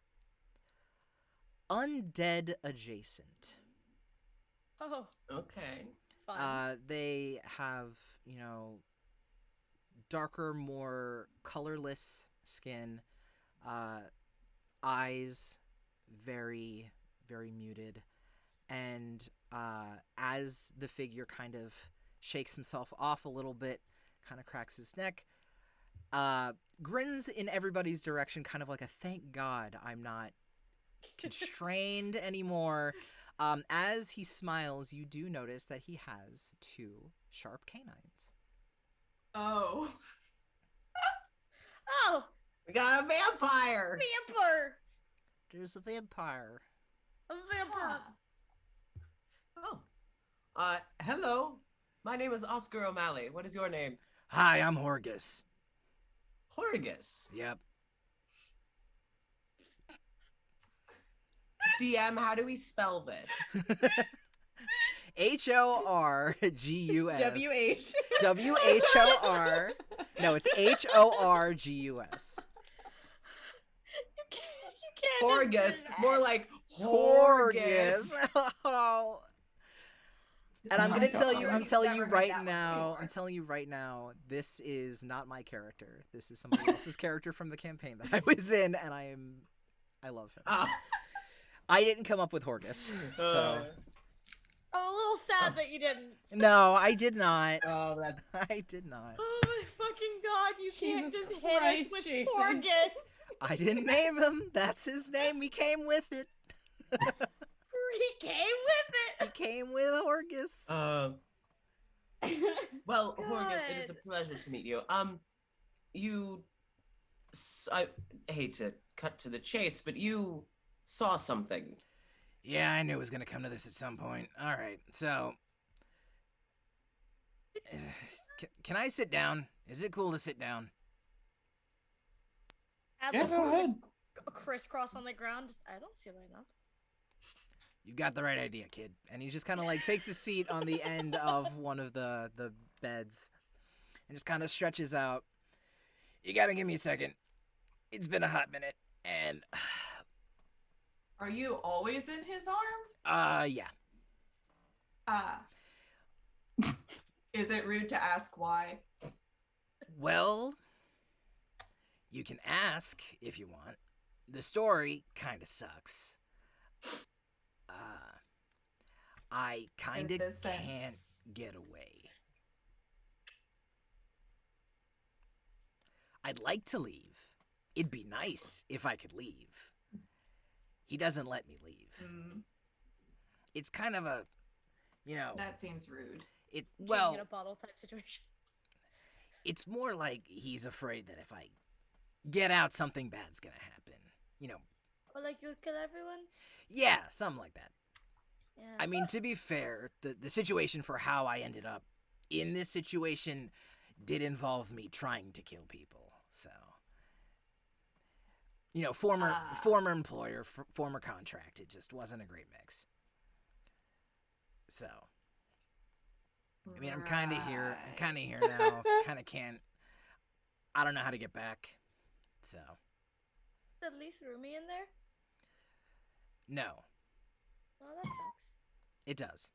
undead adjacent. Oh, Okay. fun. They have, darker, more colorless skin, eyes very, very muted, and as the figure kind of shakes himself off a little bit, kind of cracks his neck, grins in everybody's direction, kind of like a thank God I'm not constrained anymore, As he smiles, you do notice that he has 2 sharp canines. Oh. Oh, We got a vampire. vampire. There's a vampire. A vampire. Oh. Hello. My name is Oscar O'Malley. What is your name? Hi, I'm Horgus. Horgus. Yep. DM, how do we spell this? Horgus. WH. WHOR. No, it's HORGUS. You can't. Horgus. More like Horgus. Horgus. Oh. And I'm Oh gonna my tell you, God. I'm telling you Never heard right that one now, before. I'm telling you right now, this is not my character. This is somebody else's character from the campaign that I was in, and I love him. Ah. I didn't come up with Horgus, so I'm a little sad that you didn't. no, I did not. Oh, that's I did not. Oh my fucking god! You can't Jesus just hit us Christ, with Jason. Horgus. I didn't name him. That's his name. We came with it. He came with He came with Horgus. it. well, Horgus, it is a God. pleasure to meet you. I hate to cut to the chase, but you saw something. Yeah, I knew it was gonna come to this at some point. All right, so can I sit down? Is it cool to sit down? Yeah, go ahead. Crisscross on the ground. I don't see why not. You got the right idea, kid. And he just kind of like takes a seat on the end of one of the beds and just kind of stretches out. You gotta give me a second. It's been a hot minute, and Are you always in his arm? yeah. Is it rude to ask why? Well, you can ask if you want. The story kind of sucks. I kind of In this can't sense. get away. I'd like to leave. It'd be nice if I could leave. He doesn't let me leave. Mm, It's kind of a, you know, that seems rude. well, in a bottle type situation. it's more like he's afraid that if I get out, something bad's gonna happen. You know, Or like you'll kill everyone. yeah, something like that. Yeah. I mean, to be fair, the situation for how I ended up in this situation did involve me trying to kill people. So, you know, former employer, former contract. It just wasn't a great mix. So, I mean, I'm kind of here. I'm kind of here now. Kind of can't. I don't know how to get back. So, At least roomy in there. no, Well, that sucks. it does.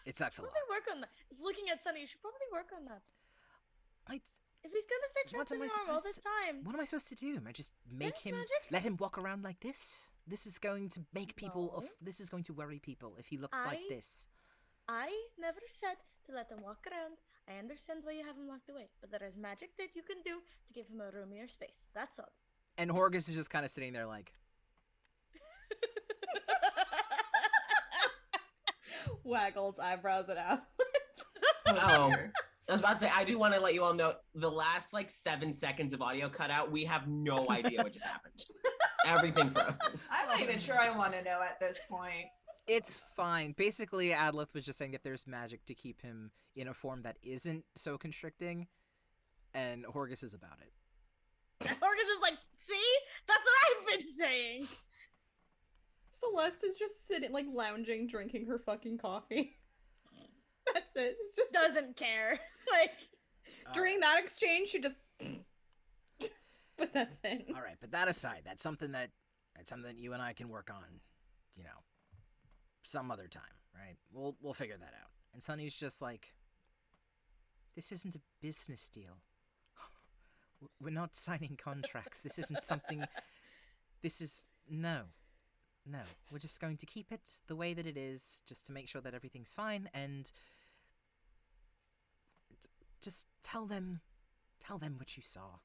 It sucks a lot. Probably work on that. Just looking at Sunny, you should probably work on that. If he's gonna stay What trapped am in I your arm all supposed this time. What am I supposed to do? Am I just make There's him, magic. let him walk around like this? This is going to make people, No. this is going to worry people if he looks like I- this. I never said to let him walk around. I understand why you have him locked away, but there is magic that you can do to give him a roomier space. That's all. And Horgus is just kind of sitting there like, Waggles eyebrows at Al. Oh, I was about to say, I do want to let you all know the last like 7 seconds of audio cut out. We have no idea what just happened. Everything froze. I'm not even sure I want to know at this point. it's fine. Basically, Adleth was just saying that there's magic to keep him in a form that isn't so constricting, and Horgus is about it. Orcus is like, see? That's what I've been saying. Celeste is just sitting, like, lounging, drinking her fucking coffee. That's it. It's just Doesn't care. Like, during that exchange, she just. But that's it. All right, but that aside, that's something that you and I can work on, you know, some other time, right? We'll figure that out. And Sunny's just like, this isn't a business deal. We're not signing contracts. This isn't something. This is no. We're just going to keep it the way that it is, just to make sure that everything's fine, and just tell them what you saw,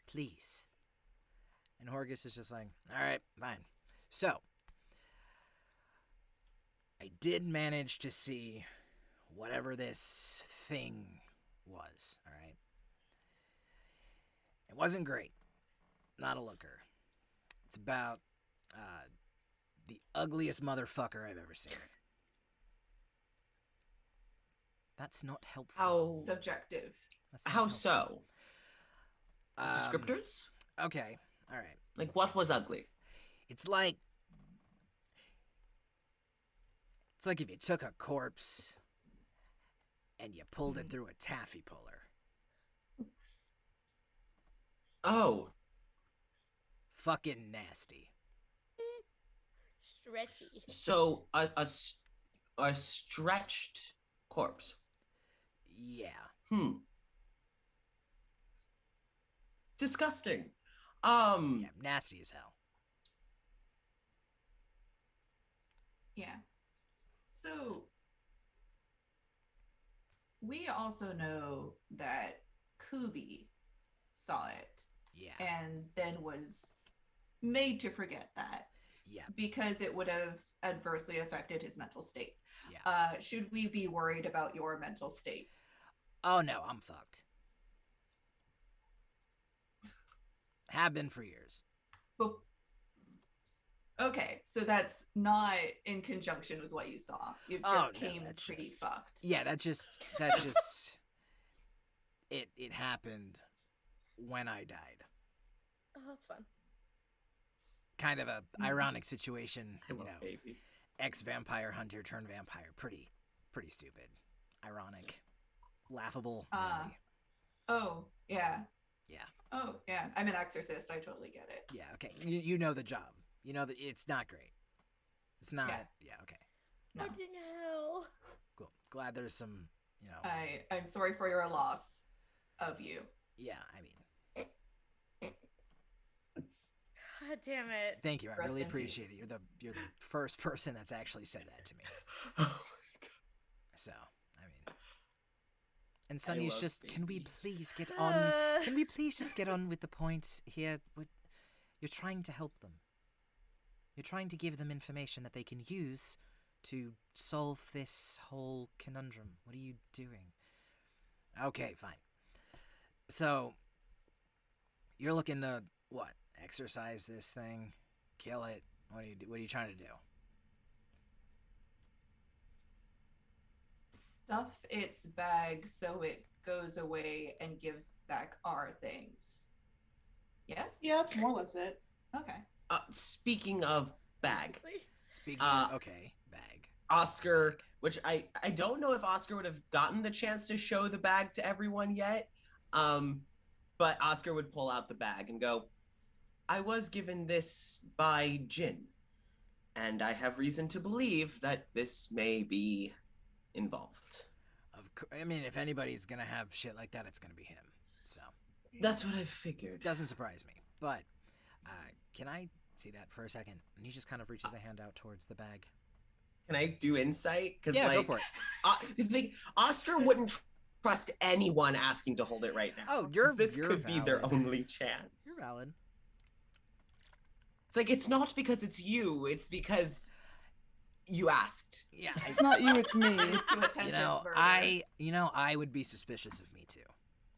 please. And Horgus is just like, all right, fine. So, I did manage to see whatever this thing was, all right? It wasn't great. Not a looker. It's about the ugliest motherfucker I've ever seen. That's not helpful. How Subjective. That's not how helpful. so? Um, Descriptors? Okay, all right. Like what was ugly? It's like if you took a corpse and you pulled it through a taffy puller. Oh, Fucking nasty. Stretchy. so a stretched corpse. Yeah. Disgusting. Yeah, nasty as hell. Yeah. So we also know that Kubi saw it Yeah. and then was made to forget that Yeah. because it would have adversely affected his mental state. Yeah. Should we be worried about your mental state? Oh no, I'm fucked. Have been for years. Bef- okay, so that's not in conjunction with what you saw. You just Oh, no, came that's pretty just- fucked. Yeah, that just it happened when I died. Oh, that's fun. Kind of a ironic situation, I you love know. baby. Ex-vampire hunter turned vampire. Pretty stupid. Ironic. Laughable. Really. Oh, yeah. Yeah. Oh, yeah. I'm an exorcist. I totally get it. Yeah, okay. You know the job. You know that it's not great. It's not. Yeah, okay. No. Fucking hell. Cool. Glad there's some, you know. I'm sorry for your loss of you. Yeah, I mean, God damn it. thank you. I Rest really in appreciate peace. it. You're the first person that's actually said that to me. Oh So, I mean. And Sunny's love just, can we baby. please get on? Can we please just get on with the point here? You're trying to help them. You're trying to give them information that they can use to solve this whole conundrum. What are you doing? Okay, fine. So, you're looking to, what? Exercise this thing? Kill it? What are you trying to do? Stuff its bag so it goes away and gives back our things. Yes? Yeah, that's more or less it. Okay. Speaking of bag, Basically. Speaking Uh, of, okay, bag. Oscar, which I don't know if Oscar would have gotten the chance to show the bag to everyone yet. But Oscar would pull out the bag and go, I was given this by Jin, and I have reason to believe that this may be involved. I mean, if anybody's gonna have shit like that, it's gonna be him. So, That's what I figured. doesn't surprise me. But, can I see that for a second? And he just kind of reaches a hand out towards the bag. Can I do insight? Because Yeah, go for it. Oscar wouldn't trust anyone asking to hold it right now. Oh, 'Cause this could be their valid. only chance. You're valid. It's like it's not because it's you; it's because you asked. Yeah, It's not you, it's me. Too attentive. Murder. I would be suspicious of me too.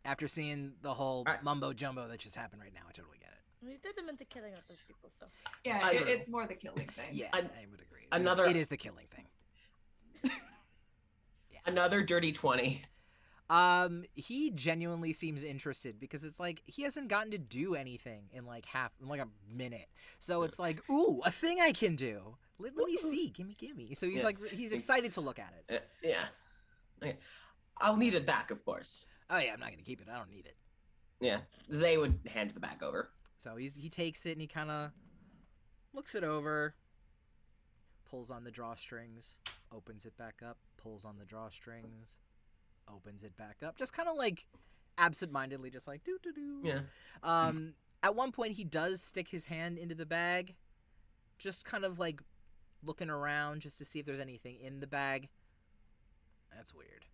After seeing the whole Alright. mumbo jumbo that just happened right now, I totally get it. We did them into killing other people, so. Yeah, True. it's more the killing thing. Yeah, An- I would agree. another- It is the killing thing. Another dirty 20. He genuinely seems interested because it's like he hasn't gotten to do anything in like a minute. So it's like, ooh, a thing I can do. Let me see. Gimme. So he's Yeah. like, he's excited to look at it. Yeah. Okay. I'll need it back, of course. Oh yeah, I'm not gonna keep it. I don't need it. Yeah. Zay would hand the bag over. So he takes it and he kind of looks it over, pulls on the drawstrings, opens it back up, pulls on the drawstrings, opens it back up, just kind of like absentmindedly, just like doo doo doo. Yeah. At one point he does stick his hand into the bag, just kind of like looking around just to see if there's anything in the bag. That's weird.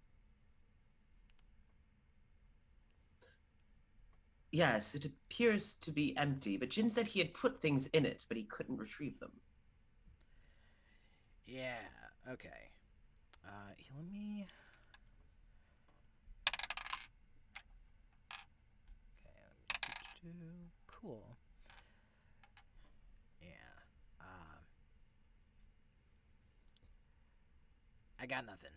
Yes, it appears to be empty, but Jin said he had put things in it, but he couldn't retrieve them. Yeah. Okay. Let me. Okay. Cool. Yeah. I got nothing.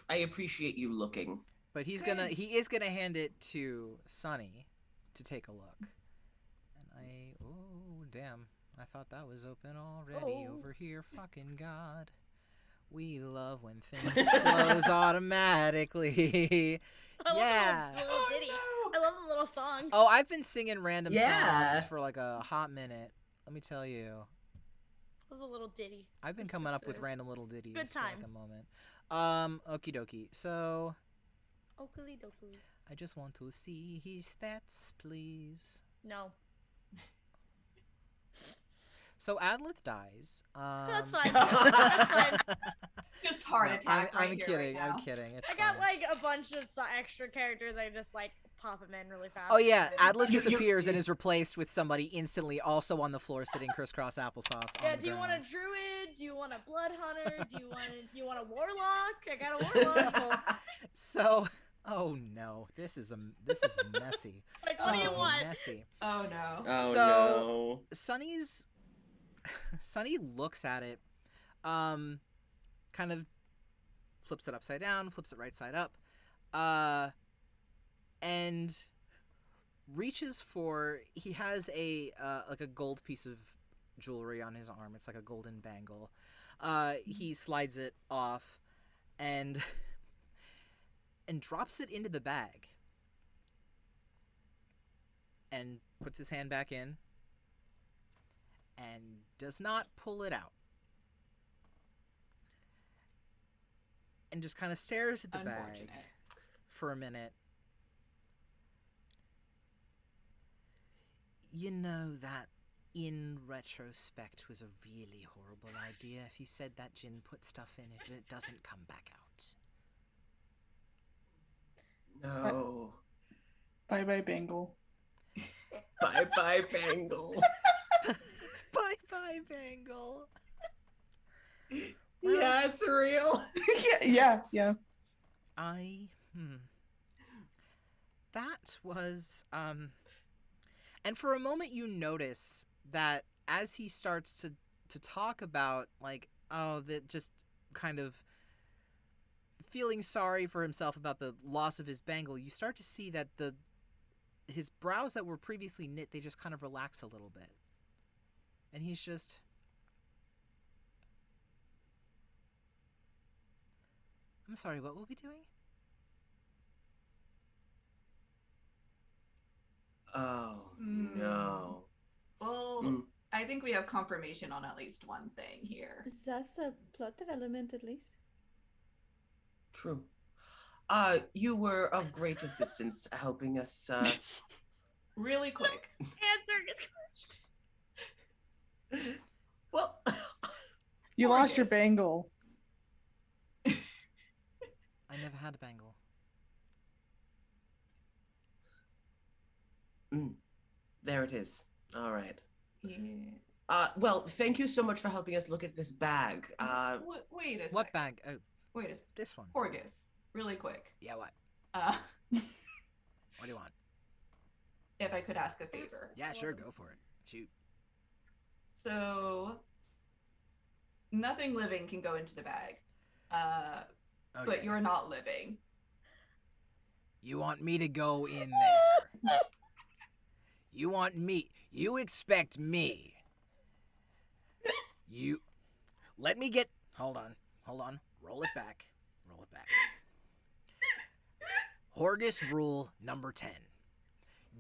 I appreciate you looking. But he is gonna hand it to Sunny to take a look. And oh damn, I thought that was open already over here. Fucking God. We love when things close automatically. I love Yeah. the little ditty. I love the little song. Oh, I've been singing random Yeah. songs for like a hot minute. Let me tell you. It was a little ditty. I've been coming up with random little ditties good for like time. a moment. Okie dokie. So Oakley dokley. I just want to see his stats, please. No. So Adlith dies. That's fine. That's fine. Just heart attack right I'm here, kidding. right now. I'm kidding. It's I got fine. like a bunch of extra characters. I just like pop them in really fast. Oh yeah, Adlith You- disappears and is replaced with somebody instantly, also on the floor, sitting crisscross applesauce. Yeah. On the Do you want a ground. druid? Do you want a blood hunter? Do you want a warlock? I got a warlock. So, oh no, this is messy. Like, what do This you is want? messy. Oh no. Oh So- no. Sunny looks at it, kind of flips it upside down, flips it right side up, and reaches for. He has a like a gold piece of jewelry on his arm. It's like a golden bangle. He slides it off, and drops it into the bag, and puts his hand back in. And does not pull it out. And just kind of stares at the bag Unfortunate. for a minute. You know that in retrospect was a really horrible idea if you said that Jin put stuff in it and it doesn't come back out. No. Bye bye, Bangle. Bye bye, Bangle. Bye, Bangle. Yeah, it's real. Yeah. That was, and for a moment you notice that as he starts to talk about, like, oh, that just kind of feeling sorry for himself about the loss of his bangle, you start to see that his brows that were previously knit, they just kind of relax a little bit. And he's just... I'm sorry, what will we be doing? Oh no. Well, Mm. I think we have confirmation on at least one thing here. That's a plot development, at least. True. You were of great assistance helping us. Really quick. Answer is correct. Well, You lost your Gorgeous. bangle. I never had a bangle. there it is. All right. Yeah. Well, thank you so much for helping us look at this bag. Wait a second. What bag? Oh, Wait a second. this one. Horgus, really quick. Yeah, what? Uh, What do you want? if I could ask a favor. Yeah, sure, go for it. Shoot. So, nothing living can go into the bag. Okay. But you're not living. You want me to go in there? You want me? You expect me? You... Let me get... Hold on. Roll it back. Horgus rule number 10.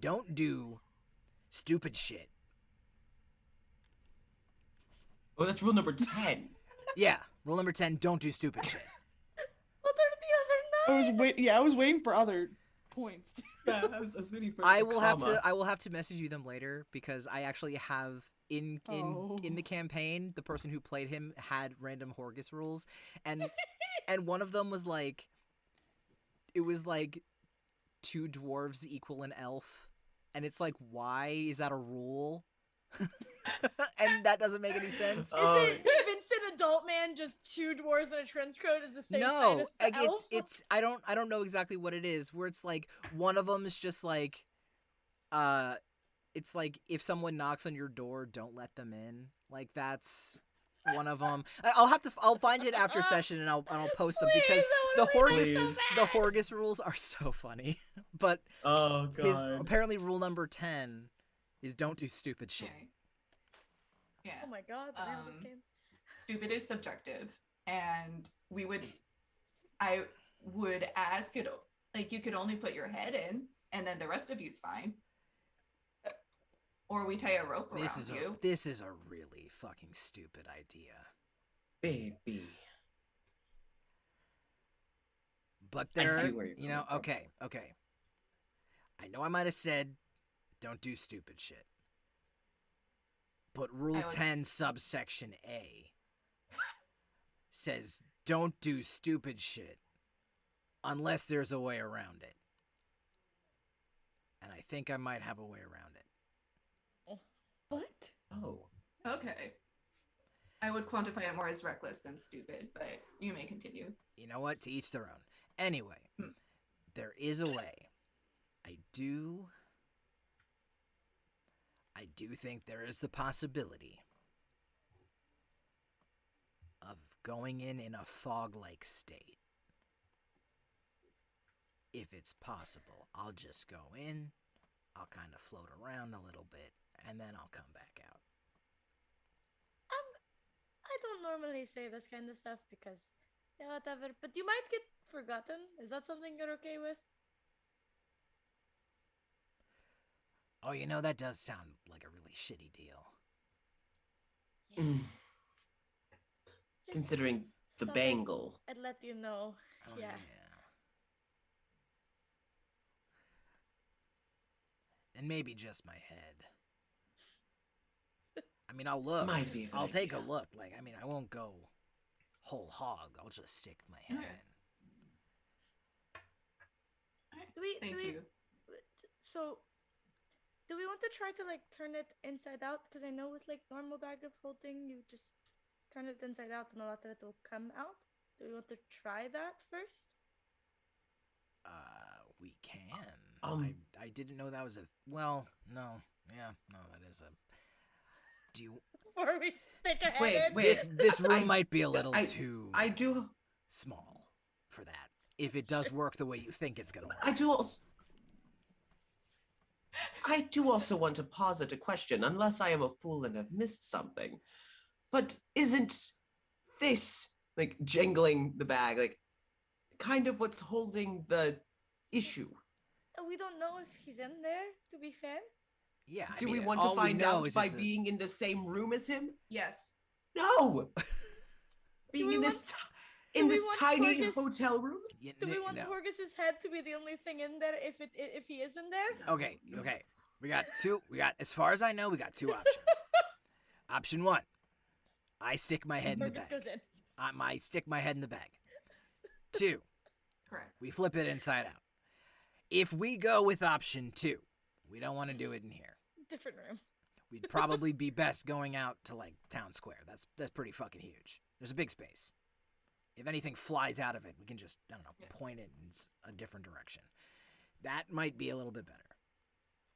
Don't do stupid shit. Oh, that's rule number 10. Yeah, rule number 10, don't do stupid shit. Well, they're the other night. I was waiting for other points. Yeah, I was waiting for I the will comma. have to message you them later because I actually have in the campaign the person who played him had random Horgus rules and one of them was like it was like 2 dwarves equal an elf and it's like why is that a rule? And that doesn't make any sense. Is it Vincent Adult Man just 2 dwarves in a trench coat is the same No, sign as like the elf? it's I don't know exactly what it is. Where it's like one of them is just like, it's like if someone knocks on your door, don't let them in. Like that's one of them. I'll find it after session and I'll post them because the Horgus rules are so funny. But oh god, apparently rule number 10 is don't do stupid shit. Okay. Yeah. Oh my god, the name of this game. Stupid is subjective, and I would ask it like you could only put your head in, and then the rest of you's fine. Or we tie a rope around you. This is a really fucking stupid idea. baby. But there, I see where you're you know, coming from. okay. I know I might have said, don't do stupid shit. But Rule 10 subsection A says, don't do stupid shit unless there's a way around it. And I think I might have a way around it. What? Oh. Okay. I would quantify it more as reckless than stupid, but you may continue. You know what? To each their own. Anyway, there is a way. I do think there is the possibility of going in a fog-like state. If it's possible, I'll just go in, I'll kind of float around a little bit, and then I'll come back out. I don't normally say this kind of stuff because, yeah, whatever. But you might get forgotten. Is that something you're okay with? Oh, you know, that does sound like a really shitty deal. Mm. Just Considering the thought bangle. I'd let you know. Oh, Yeah. And maybe just my head. I mean, I'll look. Might be a good I'll take a idea. look. Like, I mean, I won't go whole hog. I'll just stick my head Okay. in. Thank you. So, do we want to try to like turn it inside out? Because I know with like normal bag of holding, you just turn it inside out and a lot of it will come out. Do we want to try that first? We can. I didn't know that was a. Well, no. Yeah, no, that is a. Do you. Before we stick a head Wait, in? wait. This room might be a little too I do small for that. If it does work the way you think it's gonna work. I do also want to posit a question, unless I am a fool and have missed something. But isn't this, like, jangling the bag, like, kind of what's holding the issue? We don't know if he's in there, to be fair. Yeah. Do we want to find out by being in the same room as him? Yes. No! Being in this do we this want tiny Fergus- hotel room? Do we want Horgus's head to be the only thing in there if he is in there? Okay. We got, as far as I know, we got two options. Option 1, I stick my head in the Fergus bag. goes in. I stick my head in the bag. 2, Correct. we flip it inside out. If we go with option 2, we don't want to do it in here. Different room. We'd probably be best going out to like town square. That's pretty fucking huge. There's a big space. If anything flies out of it, we can just, I don't know, point it in a different direction. That might be a little bit better.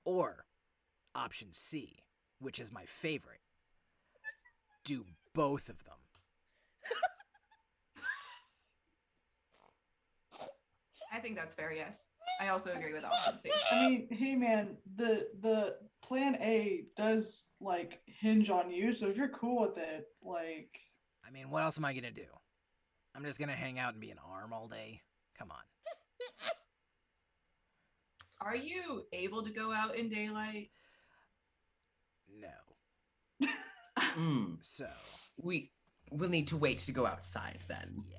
Or option C, which is my favorite. Do both of them. I think that's fair, yes. I also agree with option C. I mean, hey man, the plan A does like hinge on you, so if you're cool with it, like I mean, what else am I gonna do? I'm just gonna hang out and be an arm all day? Come on. Are you able to go out in daylight? No. So. We'll need to wait to go outside then. Yeah.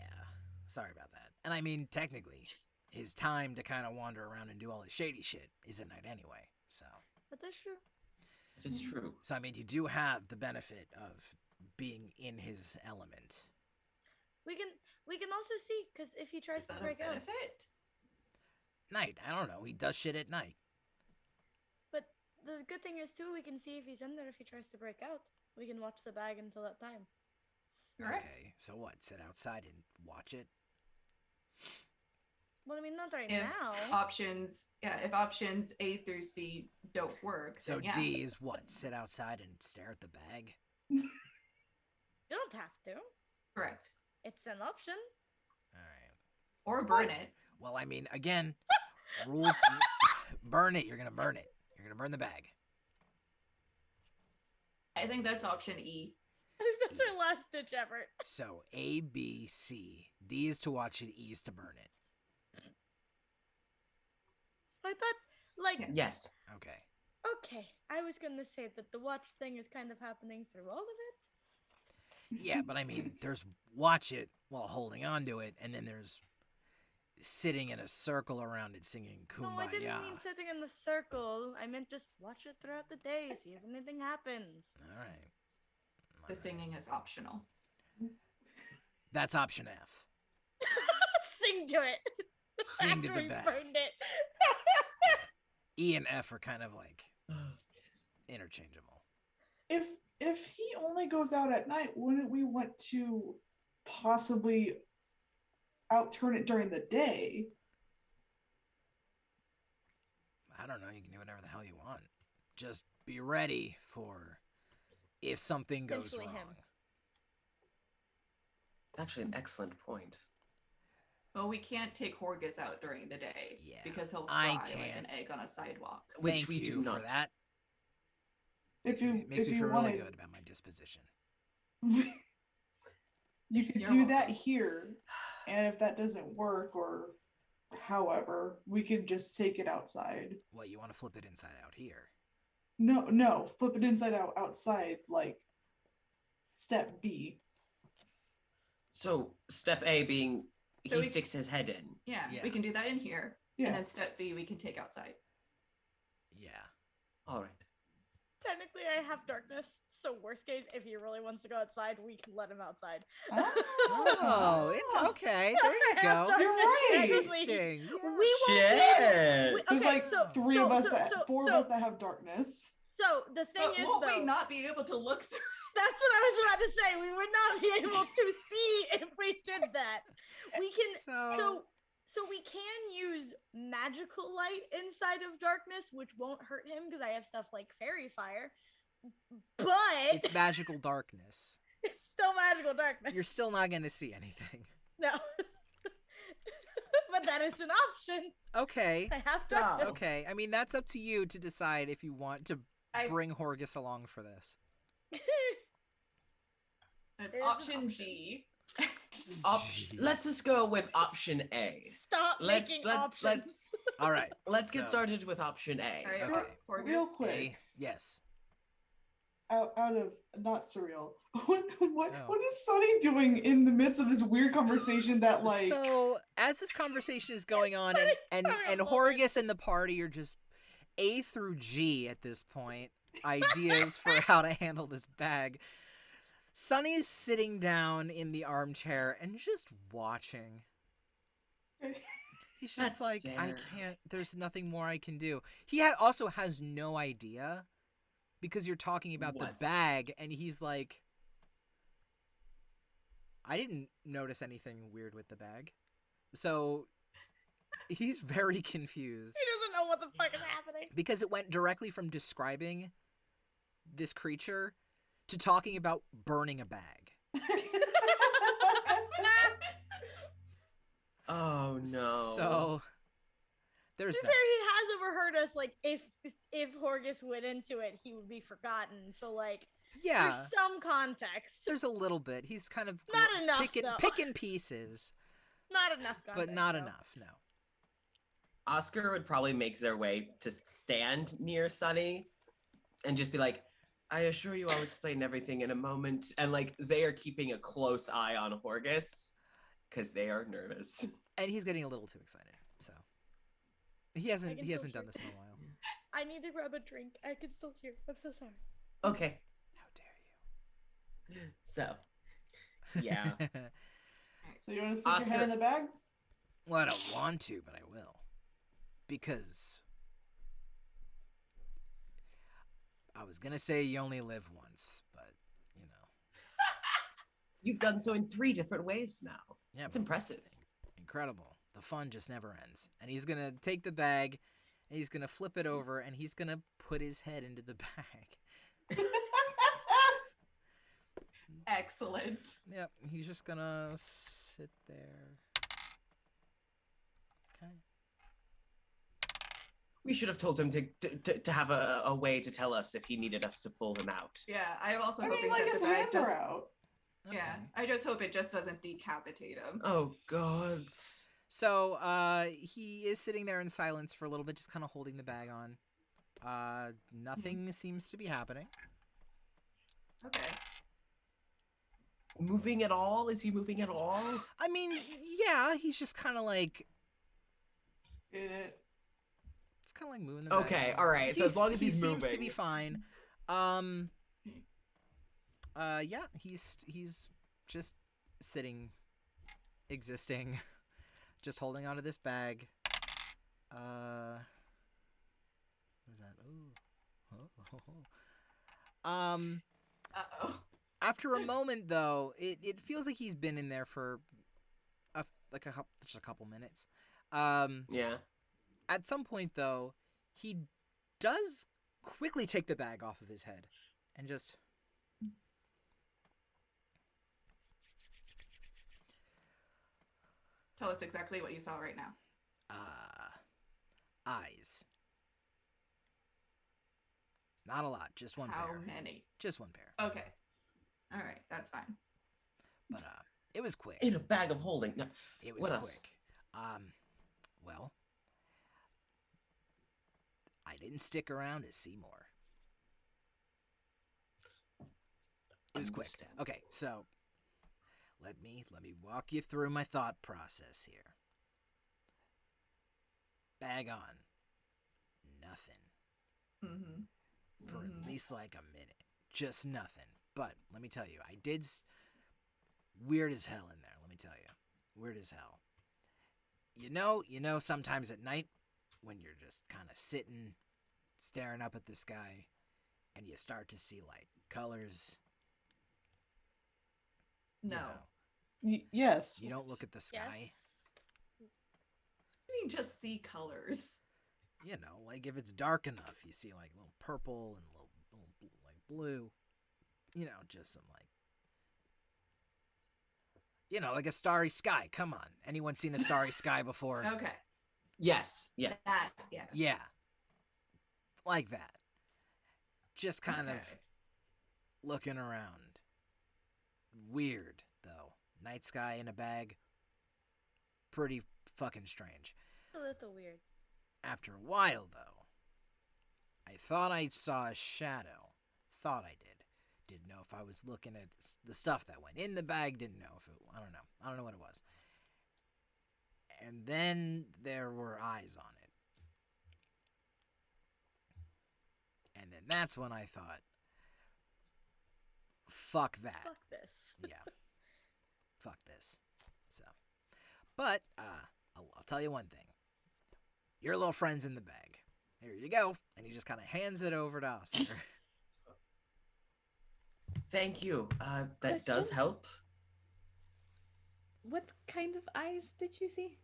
Sorry about that. And I mean, technically, his time to kind of wander around and do all his shady shit is at night anyway, so. But that's true. It is true. So, I mean, you do have the benefit of being in his element. We can also see because if he tries Is to that a break out, benefit? Night, I don't know. He does shit at night. but the good thing is too, we can see if he's in there if he tries to break out. We can watch the bag until that time. Correct. Okay, so what? Sit outside and watch it? Well, I mean, not right If now. if options A through C don't work, So then yeah. D is what? Sit outside and stare at the bag? You don't have to. Correct. It's an option. All right. Or burn it. Well, I mean, again, rule burn it. You're gonna burn it. You're gonna burn the bag. I think that's option E. That's our last ditch effort. So A, B, C. D is to watch it. E is to burn it. I thought, like, Yes. Okay. okay, I was gonna say that the watch thing is kind of happening through all of it. Yeah, but I mean, there's watch it while holding on to it, and then there's sitting in a circle around it singing Kumbaya. No, I didn't mean sitting in the circle. I meant just watch it throughout the day, see if anything happens. All right. The singing is optional. That's option F. Sing to it. Sing to After the we bag. burned it. E and F are kind of like interchangeable. If he only goes out at night, wouldn't we want to possibly outturn it during the day? I don't know. You can do whatever the hell you want. Just be ready for if something goes Potentially wrong. him. Actually, an excellent point. Well, we can't take Horgus out during the day Yeah, because he'll I fry like can't. an egg on a sidewalk. Which Thank we you do for not. that. If you Makes if me you feel wanted, really good about my disposition. you could You're do that welcome. here, and if that doesn't work, or however, we can just take it outside. What, you want to flip it inside out here? No, flip it inside out outside, like step B. So step A being So he we- sticks his head in. Yeah, Yeah. we can do that in here. Yeah. And then step B we can take outside. Yeah. All right. Technically, I have darkness, so worst case, if he really wants to go outside, we can let him outside. Oh, okay. There you I have go. darkness, You're right. technically. Interesting. We won't be Shit. we- There's okay, like so- three so- of us so- that, so- four so- of us that have darkness. So the thing But is, won't though, we not be able to look through? that's what I was about to say. We would not be able to see if we did that. We can so we can use magical light inside of darkness, which won't hurt him because I have stuff like fairy fire. But It's magical darkness. it's still magical darkness. You're still not going to see anything. No. But that is an option. Okay. I have Stop. darkness. Okay. I mean, that's up to you to decide if you want to I- bring Horgus along for this. It's It is an option option. G. Let's just go with option A. Stop Let's- making let's- options. let's- All right. Let's get So- started with option A. All right, Okay. Horgus. Real quick, A, yes. out of not surreal. What Oh. is Sunny doing in the midst of this weird conversation that like So as this conversation is going on, and Sorry, and I'm Horgus and the party are just A through G at this point, ideas for how to handle this bag. Sunny's sitting down in the armchair and just watching. He's just That's like, I fair. can't. There's nothing more I can do. He also has no idea because you're talking about What's- the bag, and he's like, I didn't notice anything weird with the bag. So he's very confused He doesn't know what the fuck is happening. because it went directly from describing this creature to talking about burning a bag. Oh no. So there's To be that. fair, he has overheard us. Like, if Horgus went into it, he would be forgotten. So, like, Yeah, there's some context. there's a little bit. He's kind of Not enough, though. picking pieces, Not enough context. but not though. enough. No. Oscar would probably make their way to stand near Sunny and just be like, I assure you I'll explain everything in a moment. And like they are keeping a close eye on Horgus because they are nervous. And he's getting a little too excited. So he I hasn't can he hasn't still done this in a while. I need to grab a drink. I can still hear. I'm so sorry. Okay. How dare So yeah. you? So you want to stick your head in Oscar. the bag? Well, I don't want to, but I will. Because was gonna say you only live once, but you know. You've done so in 3 different ways now. Yeah, It's impressive. Incredible. The fun just never ends. And he's gonna take the bag, and he's gonna flip it over, and he's gonna put his head into the bag. Excellent. Yep, he's just gonna sit there. Okay. We should have told him to have a way to tell us if he needed us to pull him out. Yeah, I'm also I hoping mean, like that his the bag hands just. are out. Okay. Yeah, I just hope it just doesn't decapitate him. Oh, God. So, he is sitting there in silence for a little bit, just kind of holding the bag on. Nothing seems to be happening. Okay. Moving at all? Is he moving at all? I mean, yeah, he's just kind of like, It, it's kind of like moving the bag. Okay, all right. So as long as he he's seems moving. to be fine. Yeah, he's just sitting, existing, just holding onto this bag. What was that? Ooh. Uh-oh. After a moment, though, it feels like he's been in there for just a couple minutes. Yeah. At some point, though, he does quickly take the bag off of his head and just. Tell us exactly what you saw right now. Eyes. Not a lot, just one How pair. many? Just one pair. Okay. All right, that's fine. But it was quick. In a bag of holding. No. It was What else? quick. Well, I didn't stick around to see more. It was quick. Understand. Okay, so let me walk you through my thought process here. Bag on. Nothing. Mm-hmm. For at least like a minute. Just nothing. But let me tell you, I did weird as hell in there, let me tell you. Weird as hell. You know sometimes at night when you're just kind of sitting staring up at the sky and you start to see like colors. No. You know, yes. you don't look at the sky. Yes. You just see colors. You know, like if it's dark enough, you see like little purple and little like blue. You know, just some like, you know, like a starry sky. Come on, anyone seen a starry sky before? Okay. Yes. Yes. That, yeah. Yeah, like that. Just kind of Okay. looking around. Weird though. Night sky in a bag. Pretty fucking strange. A little weird. After a while, though, I thought I saw a shadow. Thought I did. Didn't know if I was looking at the stuff that went in the bag. Didn't know if it. I don't know. I don't know what it was. And then there were eyes on it. And then that's when I thought, fuck that. Fuck this. Yeah. Fuck this. So. But, I'll tell you one thing. Your little friend's in the bag. Here you go. And he just kind of hands it over to Oscar. Thank you. That does Question? help. What kind of eyes did you see?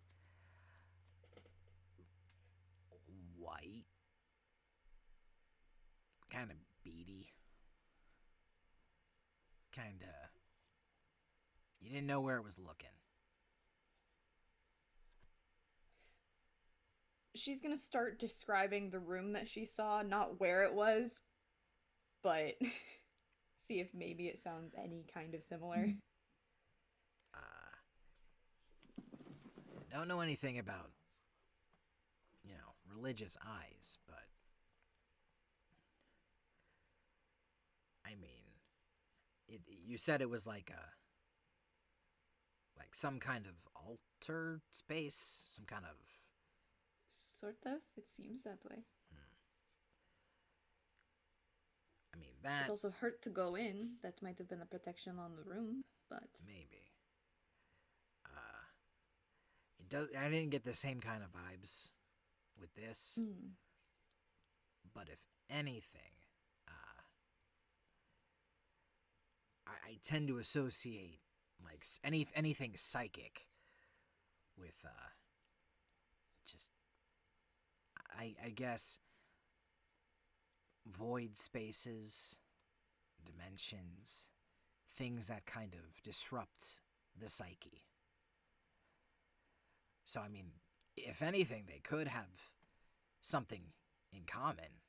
White. Kind of beady. Kind of. You didn't know where it was looking. She's gonna start describing the room that she saw, not where it was, but see if maybe it sounds any kind of similar. Don't know anything about, religious eyes, but I mean, you said it was like some kind of altar space, some kind of. Sort of. It seems that way. I mean, that It also hurt to go in. That might have been a protection on the room, but maybe. It does. I didn't get the same kind of vibes with this, but if anything, I tend to associate like anything psychic with just I guess void spaces, dimensions, things that kind of disrupt the psyche. So I mean, if anything, they could have something in common,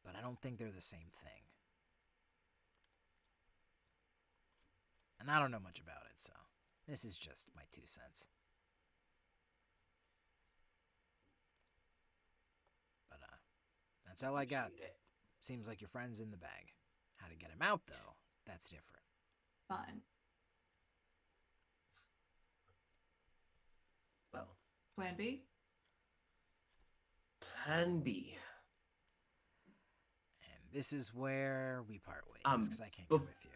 but I don't think they're the same thing. And I don't know much about it, so this is just my 2 cents. But that's all I got. Seems like your friend's in the bag. How to get him out, though, that's different. Fun. Well, Plan B? Plan B. And this is where we part ways, because I can't go with you.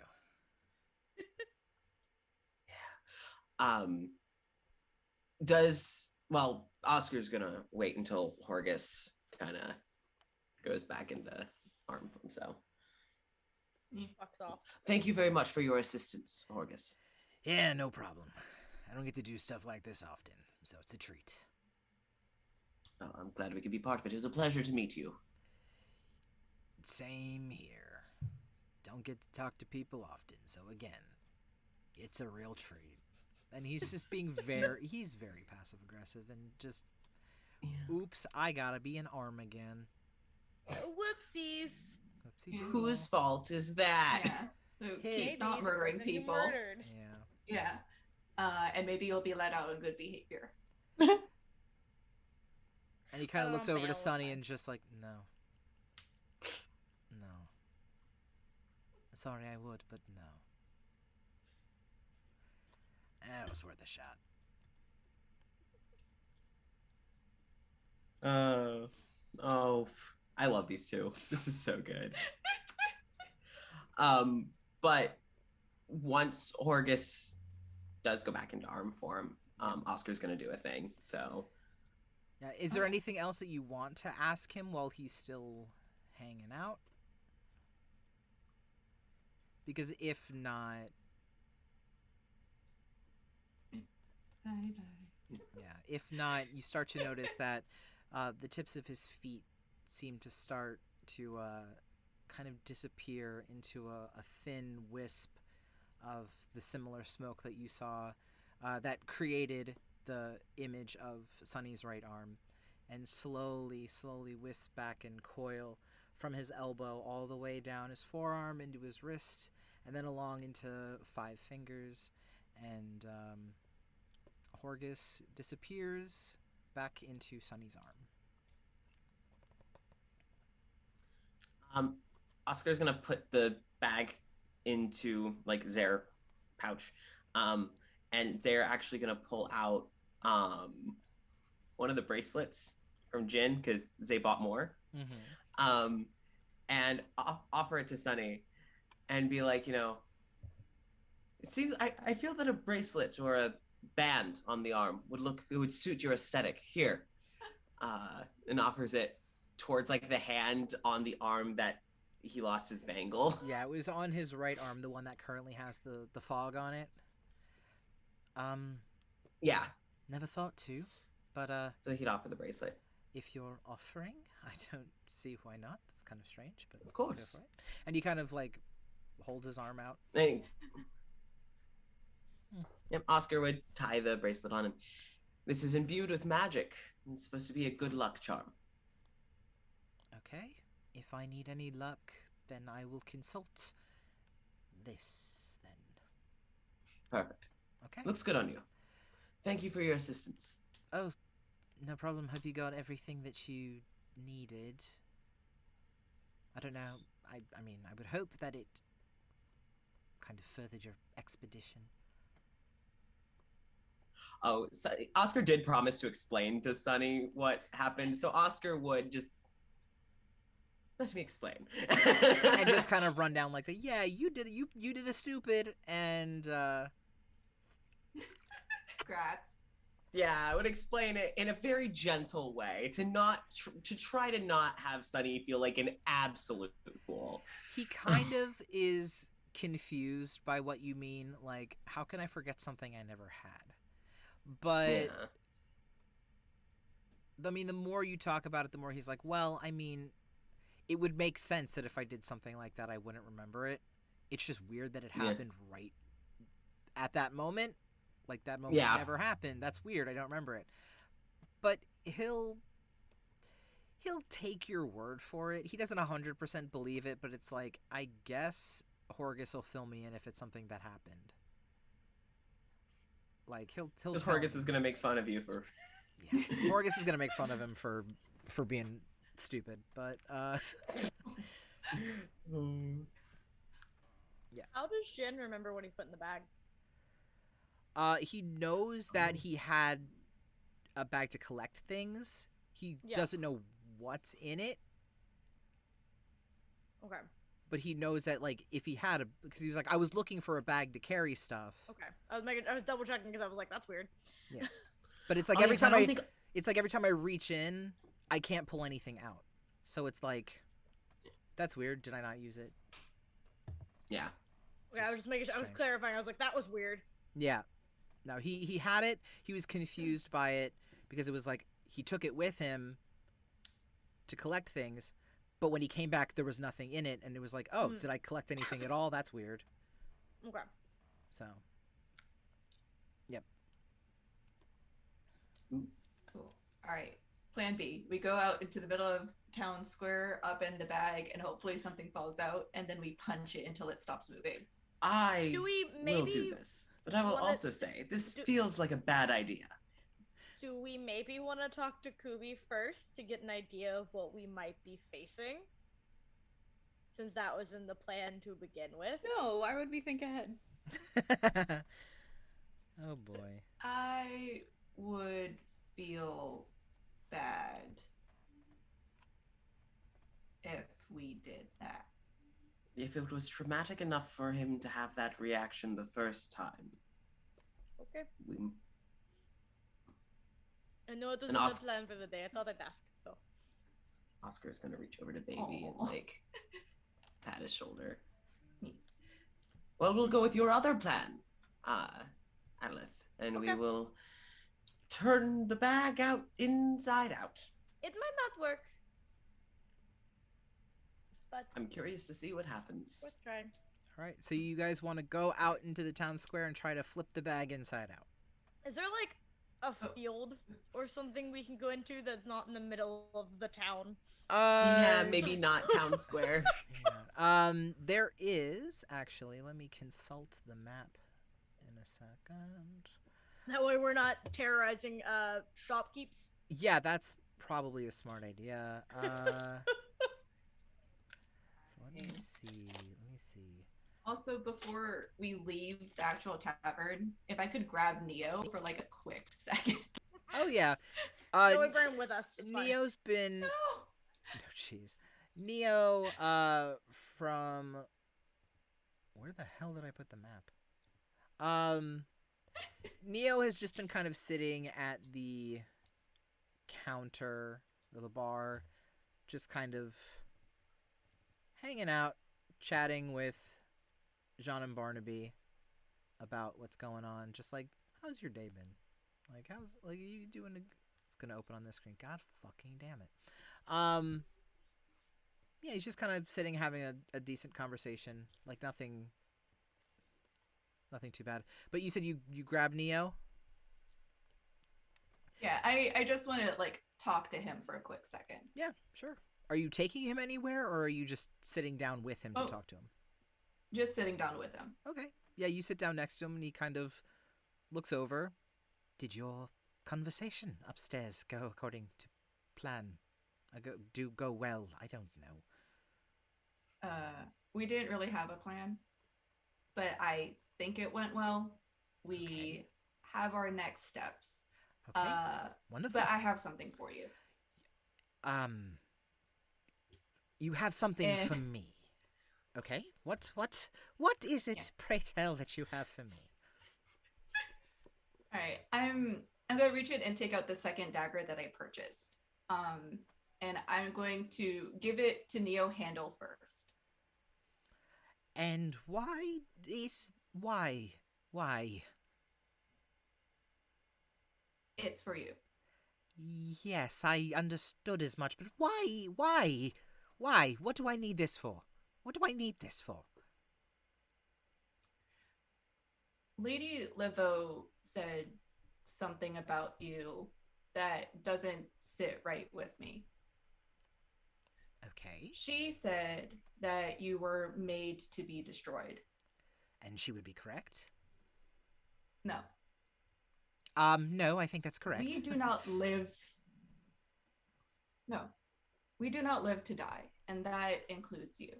Oscar's gonna wait until Horgus kind of goes back into arm form. So, Fucks off. thank you very much for your assistance, Horgus. Yeah, no problem. I don't get to do stuff like this often, so it's a treat. Well, I'm glad we could be part of it. It was a pleasure to meet you. Same here. Don't get to talk to people often, so again, it's a real treat. And he's just being he's very passive aggressive and just, oops, I gotta be an arm again. Whoopsies. Whoopsie doodle. Whose fault is that? Yeah. So Hey, keep not murdering Person you people. murdered. Yeah. Yeah. And maybe you'll be let out on good behavior. And he kind of Oh, looks over man, to what's Sunny that? and just like, no. No. Sorry, I would, but no. It was worth a shot. I love these two. This is so good. But once Horgus does go back into arm form, Oscar's gonna do a thing. So, Is there anything else that you want to ask him while he's still hanging out? Because if not, if not, you start to notice that the tips of his feet seem to start to kind of disappear into a thin wisp of the similar smoke that you saw that created the image of Sunny's right arm, and slowly wisp back and coil from his elbow all the way down his forearm into his wrist, and then along into 5 fingers, and Horgus disappears back into Sunny's arm. Oscar's gonna put the bag into like Zaire pouch, and Zaire actually gonna pull out one of the bracelets from Jin because they bought more, and offer it to Sunny, and be like, it seems I feel that a bracelet or a band on the arm would suit your aesthetic here, and offers it towards like the hand on the arm that he lost his bangle. Yeah, it was on his right arm, the one that currently has the fog on it. Yeah. Never thought to, but so he'd offer the bracelet. If you're offering, I don't see why not. It's kind of strange, but of course. Go for it. And he kind of like holds his arm out. Yep, Oscar would tie the bracelet on him. This is imbued with magic. It's supposed to be a good luck charm. Okay. If I need any luck, then I will consult this, then. Perfect. Okay. Looks good on you. Thank you for your assistance. Oh, no problem. Hope you got everything that you needed. I don't know. I mean, I would hope that it kind of furthered your expedition. Oh, so Oscar did promise to explain to Sunny what happened, so Oscar would just let me explain. And just kind of run down like yeah, you did a stupid, and Grats. Yeah, I would explain it in a very gentle way to try to not have Sunny feel like an absolute fool. He kind of is confused by what you mean. Like, how can I forget something I never had? But Yeah. I mean, the more you talk about it, the more he's like, well, I mean, it would make sense that if I did something like that, I wouldn't remember it. It's just weird that it happened right at that moment. Like, that moment never happened. That's weird. I don't remember it. But he'll take your word for it. He doesn't 100% believe it, but it's like, I guess Horgus will fill me in if it's something that happened. Like, he'll Because tell Horgus me. is gonna make fun of you for. Yeah, Horgus is gonna make fun of him for being stupid, but yeah. How does Jin remember what he put in the bag? He knows that he had a bag to collect things. He doesn't know what's in it. Okay. But he knows that, like, if he had because he was like, I was looking for a bag to carry stuff. Okay. I was double checking because I was like, that's weird. Yeah. But it's like every time I reach in, I can't pull anything out. So it's like, that's weird. Did I not use it? Yeah. Okay, I was just making sure. I was clarifying. I was like, that was weird. Yeah. No, he had it. He was confused by it because it was like he took it with him to collect things, but when he came back, there was nothing in it, and it was like, oh, did I collect anything at all? That's weird. Okay. So, yep. Cool. All right. Plan B. We go out into the middle of town square, up in the bag, and hopefully something falls out, and then we punch it until it stops moving. I Do we will do this, but I will also say this feels like a bad idea. Do we maybe want to talk to Kubi first to get an idea of what we might be facing? Since that was in the plan to begin with. No, why would we think ahead? Oh boy. I would feel bad if we did that. If it was traumatic enough for him to have that reaction the first time. Okay. We... I know it wasn't the plan for the day. I thought I'd ask, so. Oscar's gonna reach over to Baby and, like, pat his shoulder. Well, we'll go with your other plan, Aelith, and we will turn the bag out inside out. It might not work. But I'm curious to see what happens. worth trying. All right, so you guys want to go out into the town square and try to flip the bag inside out. Is there like a field or something we can go into that's not in the middle of the town? Yeah, maybe not town square. Yeah. There is actually. Let me consult the map in a second. That way we're not terrorizing shopkeepers. Yeah, that's probably a smart idea. So let me see. Also, before we leave the actual tavern, if I could grab Neo for like a quick second. Oh yeah. No, we bring him with us. It's fine. Neo's been. No. No, jeez. Neo, from. Where the hell did I put the map? Neo has just been kind of sitting at the counter or the bar, just kind of hanging out, chatting with Jean and Barnaby about what's going on. Just like, how's your day been? Like, are you doing it's gonna open on this screen. God fucking damn it. Yeah, he's just kind of sitting, having a decent conversation. Like, nothing too bad. But you said you grabbed Neo? Yeah, I just want to like talk to him for a quick second. Yeah, sure. Are you taking him anywhere, or are you just sitting down with him to talk to him? Just sitting down with him. Okay. Yeah, you sit down next to him, and he kind of looks over. Did your conversation upstairs go according to plan? Go well? I don't know. We didn't really have a plan, but I think it went well. We have our next steps. Okay. Wonderful. But I have something for you. You have something for me. Okay. What is it, pray tell, that you have for me? All right. I'm gonna reach in and take out the second dagger that I purchased. And I'm going to give it to Neo handle first. And why is... Why? Why? It's for you. Yes, I understood as much, but why? Why? Why? What do I need this for? What do I need this for? Lady Livo said something about you that doesn't sit right with me. Okay. She said that you were made to be destroyed. And she would be correct? No. No, I think that's correct. We do not live. No. We do not live to die, and that includes you.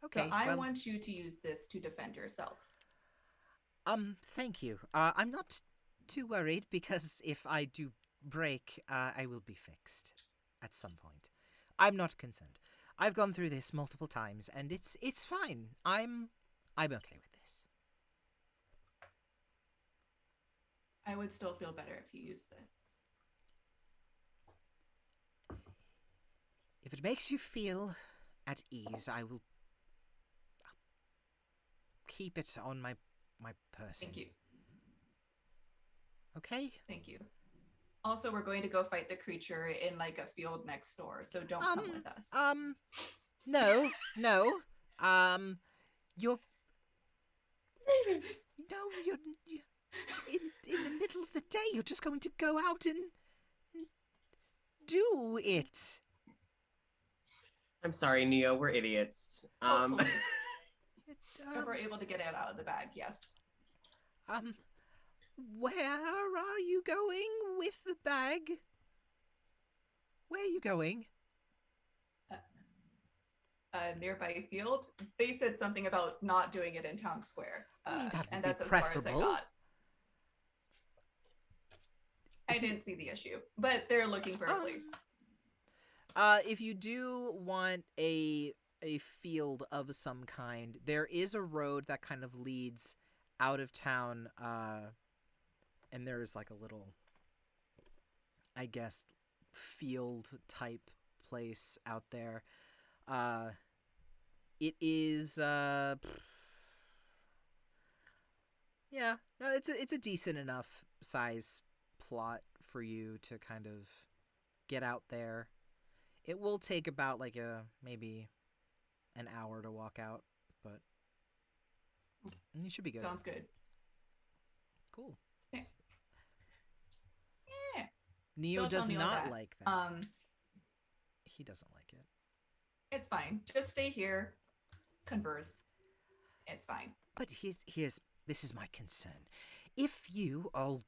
Okay, So I well, want you to use this to defend yourself. thank you. I'm not too worried because if I do break, I will be fixed at some point. I'm not concerned. I've gone through this multiple times, and it's fine. I'm okay with this. I would still feel better if you use this. If it makes you feel at ease, I will keep it on my person. Thank you. Okay? Thank you. Also, we're going to go fight the creature in like a field next door, so don't come with us. No. You're in the middle of the day. You're just going to go out and do it. I'm sorry, Neo. We're idiots. Hopefully. If we're able to get it out of the bag, yes. Where are you going with the bag? Where are you going? A nearby field. They said something about not doing it in town square. I mean, that would and be that's as far as I preferable. got. I didn't see the issue, but they're looking for a place. If you do want a field of some kind, there is a road that kind of leads out of town, and there's like a little, I guess, field type place out there. It is yeah, no, it's a decent enough size plot for you to kind of get out there. It will take about like maybe an hour to walk out, but you should be good. Sounds good. Cool. Yeah. Neo Don't tell does Neil not that. like that. He doesn't like it. It's fine. Just stay here. Converse. It's fine. But this is my concern. If you all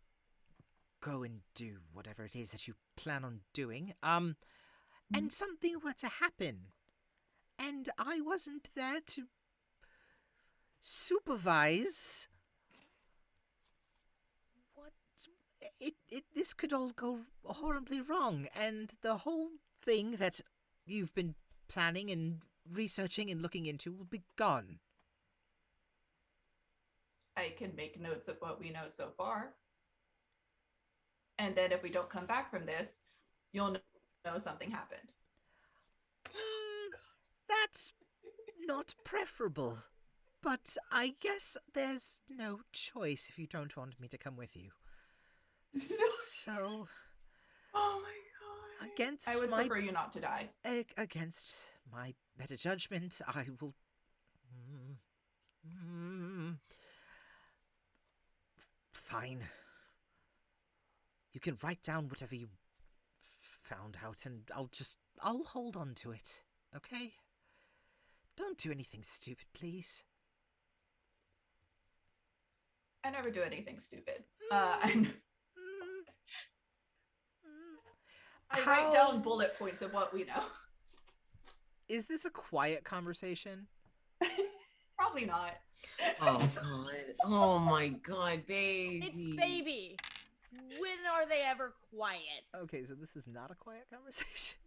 go and do whatever it is that you plan on doing, and something were to happen, and I wasn't there to supervise, this could all go horribly wrong, and the whole thing that you've been planning and researching and looking into will be gone. I can make notes of what we know so far. And then if we don't come back from this, you'll know something happened. That's not preferable. But I guess there's no choice if you don't want me to come with you. So, Oh my god. against I would my prefer you not to die. against my better judgment, I will. Fine. You can write down whatever you found out, and I'll hold on to it. Okay? Don't do anything stupid, please. I never do anything stupid. I write down bullet points of what we know. Is this a quiet conversation? Probably not. Oh god. Oh my god, baby. It's baby. When are they ever quiet? Okay, so this is not a quiet conversation.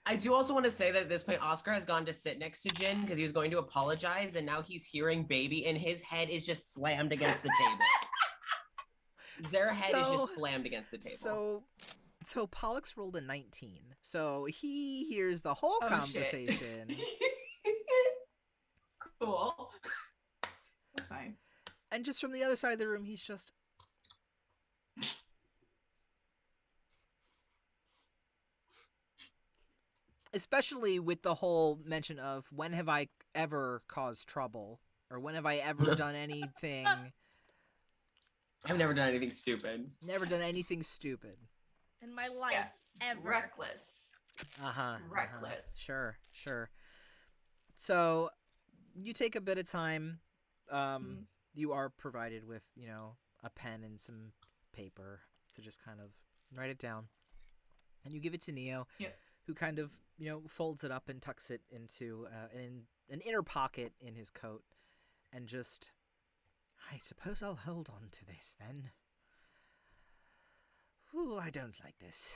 I do also want to say that at this point, Oscar has gone to sit next to Jin because he was going to apologize, and now he's hearing baby, and his head is just slammed against the table. Their head is just slammed against the table. So Pollux rolled a 19. So he hears the whole conversation. Cool. That's fine. And just from the other side of the room, he's just... Especially with the whole mention of when have I ever caused trouble? Or when have I ever done anything... I've never done anything stupid. Never done anything stupid. In my life, ever. Reckless. Reckless. Sure. So, you take a bit of time. You are provided with, a pen and some paper to just kind of write it down. And you give it to Neo, who kind of, folds it up and tucks it into an inner pocket in his coat. And just, I suppose I'll hold on to this then. Ooh, I don't like this.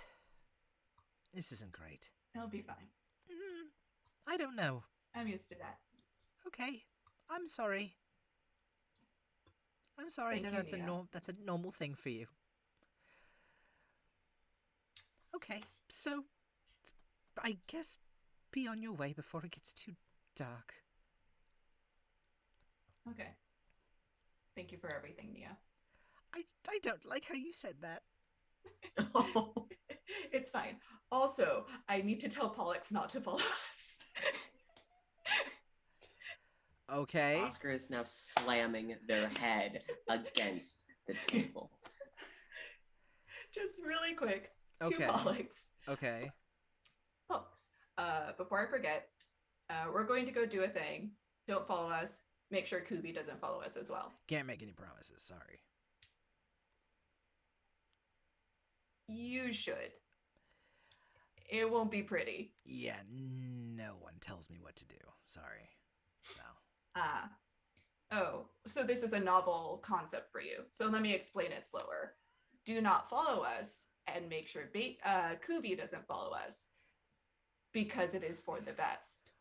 This isn't great. It'll be fine. I don't know. I'm used to that. Okay, I'm sorry. I'm sorry Thank that you, that's a normal thing for you. Okay, so I guess be on your way before it gets too dark. Okay. Thank you for everything, Nia. I don't like how you said that. It's fine. Also, I need to tell Pollux not to follow us. Okay. Oscar is now slamming their head against the table. Just really quick. Okay. To Pollux. Okay. Pollux. Before I forget, we're going to go do a thing. Don't follow us. Make sure Kubi doesn't follow us as well. Can't make any promises, sorry. You should. It won't be pretty. Yeah, no one tells me what to do. Sorry. So. So this is a novel concept for you. So let me explain it slower. Do not follow us and make sure Kubi doesn't follow us because it is for the best.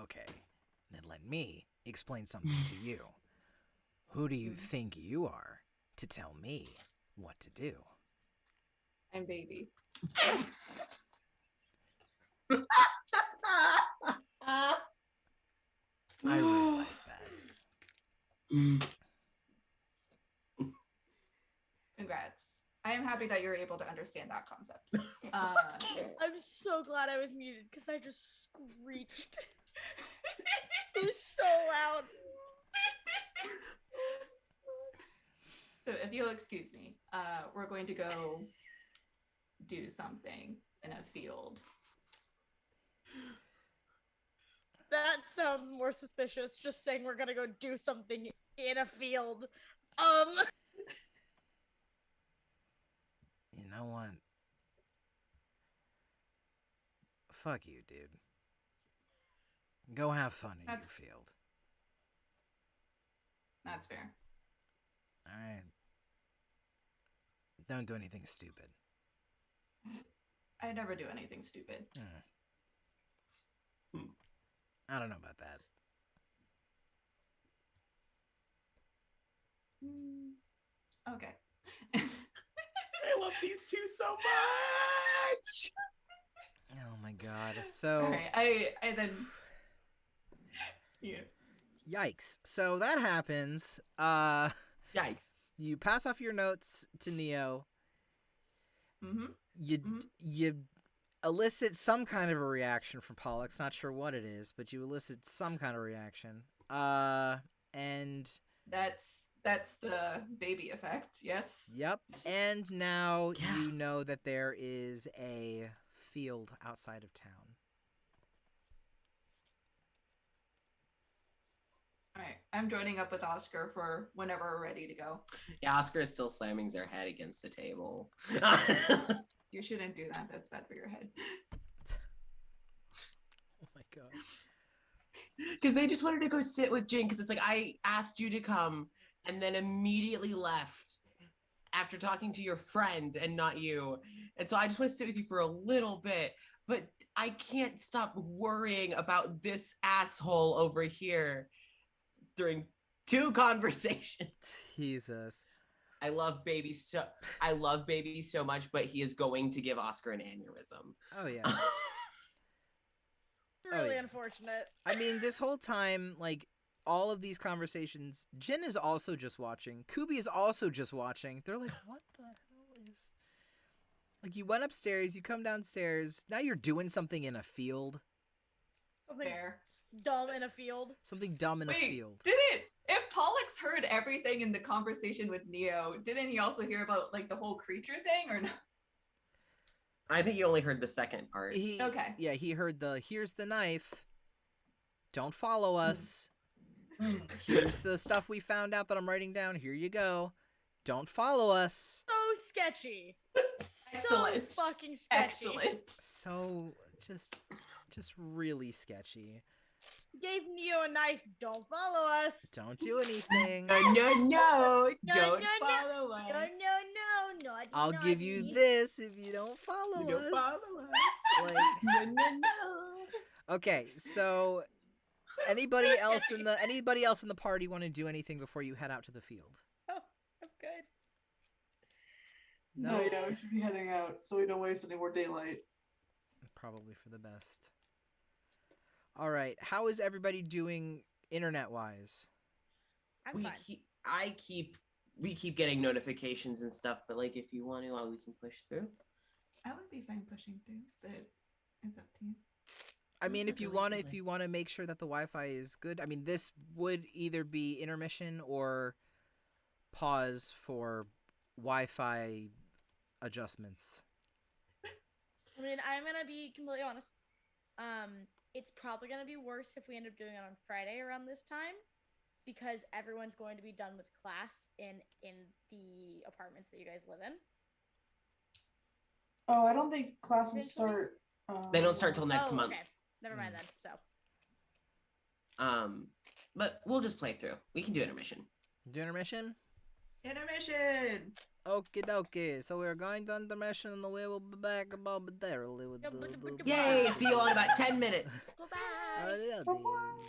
Okay. Then let me explain something to you. Who do you think you are to tell me what to do? I'm baby. I realize that. Congrats. I am happy that you're able to understand that concept. I'm so glad I was muted because I just screeched. It was so loud. So if you'll excuse me, we're going to go do something in a field. That sounds more suspicious. Just saying we're gonna go do something in a field. You know what? Fuck you, dude. Go have fun in your field. That's fair. Alright. Don't do anything stupid. I never do anything stupid. I don't know about that. Okay. I love these two so much. Oh my god. So Okay, I then yeah. Yikes. So that happens. Yikes. You pass off your notes to Neo. Mm-hmm. You elicit some kind of a reaction from Pollux. Not sure what it is, but you elicit some kind of reaction. And that's the baby effect. Yes. yep. And now you know that there is a field outside of town. All right. I'm joining up with Oscar for whenever we're ready to go. Yeah, Oscar is still slamming their head against the table. You shouldn't do that. That's bad for your head. Oh my god. Because they just wanted to go sit with Jin, because it's like, I asked you to come and then immediately left after talking to your friend and not you. And so I just want to sit with you for a little bit, but I can't stop worrying about this asshole over here during 2 conversations. Jesus. I love baby so much, but he is going to give Oscar an aneurysm. Oh yeah. Really yeah. unfortunate. I mean, this whole time, like, all of these conversations, Jin is also just watching. Kubi is also just watching. They're like, what the hell is... Like, you went upstairs, you come downstairs, now you're doing something in a field. Something Fair. dumb in a field. Something dumb in a field. If Pollux heard everything in the conversation with Neo, didn't he also hear about like the whole creature thing or no? I think you only heard the second part. Okay. Yeah, he heard the, here's the knife. Don't follow us. Here's the stuff we found out that I'm writing down. Here you go. Don't follow us. So sketchy. Excellent. So fucking sketchy. Excellent. So, just really sketchy. Gave Neo a knife. Don't follow us. Don't do anything. No, don't No, follow us. No. Naughty, I'll give you naughty. this if you don't follow You us. don't follow us. Like, No. okay, so anybody else in the party want to do anything before you head out to the field? Oh, I'm good. No, Yeah, we should be heading out so we don't waste any more daylight. probably for the best. All right, how is everybody doing internet-wise? I'm fine. We keep getting notifications and stuff, but like if you want to, we can push through. I would be fine pushing through, but it's up to you. I mean, if you Really want to, quickly. if you want to make sure that the Wi-Fi is good, I mean, this would either be intermission or pause for Wi-Fi adjustments. I mean, I'm gonna be completely honest. It's probably gonna be worse if we end up doing it on Friday around this time, because everyone's going to be done with class in the apartments that you guys live in. Oh, I don't think classes Eventually? start. They don't start till next Oh, month. Okay. Never mind then. So But we'll just play through. We can do intermission. Do intermission? Intermission. Okie dokie. So we're going to intermission and we will be back momentarily with the... Yay! See you all in about 10 minutes. goodbye. Alrighty.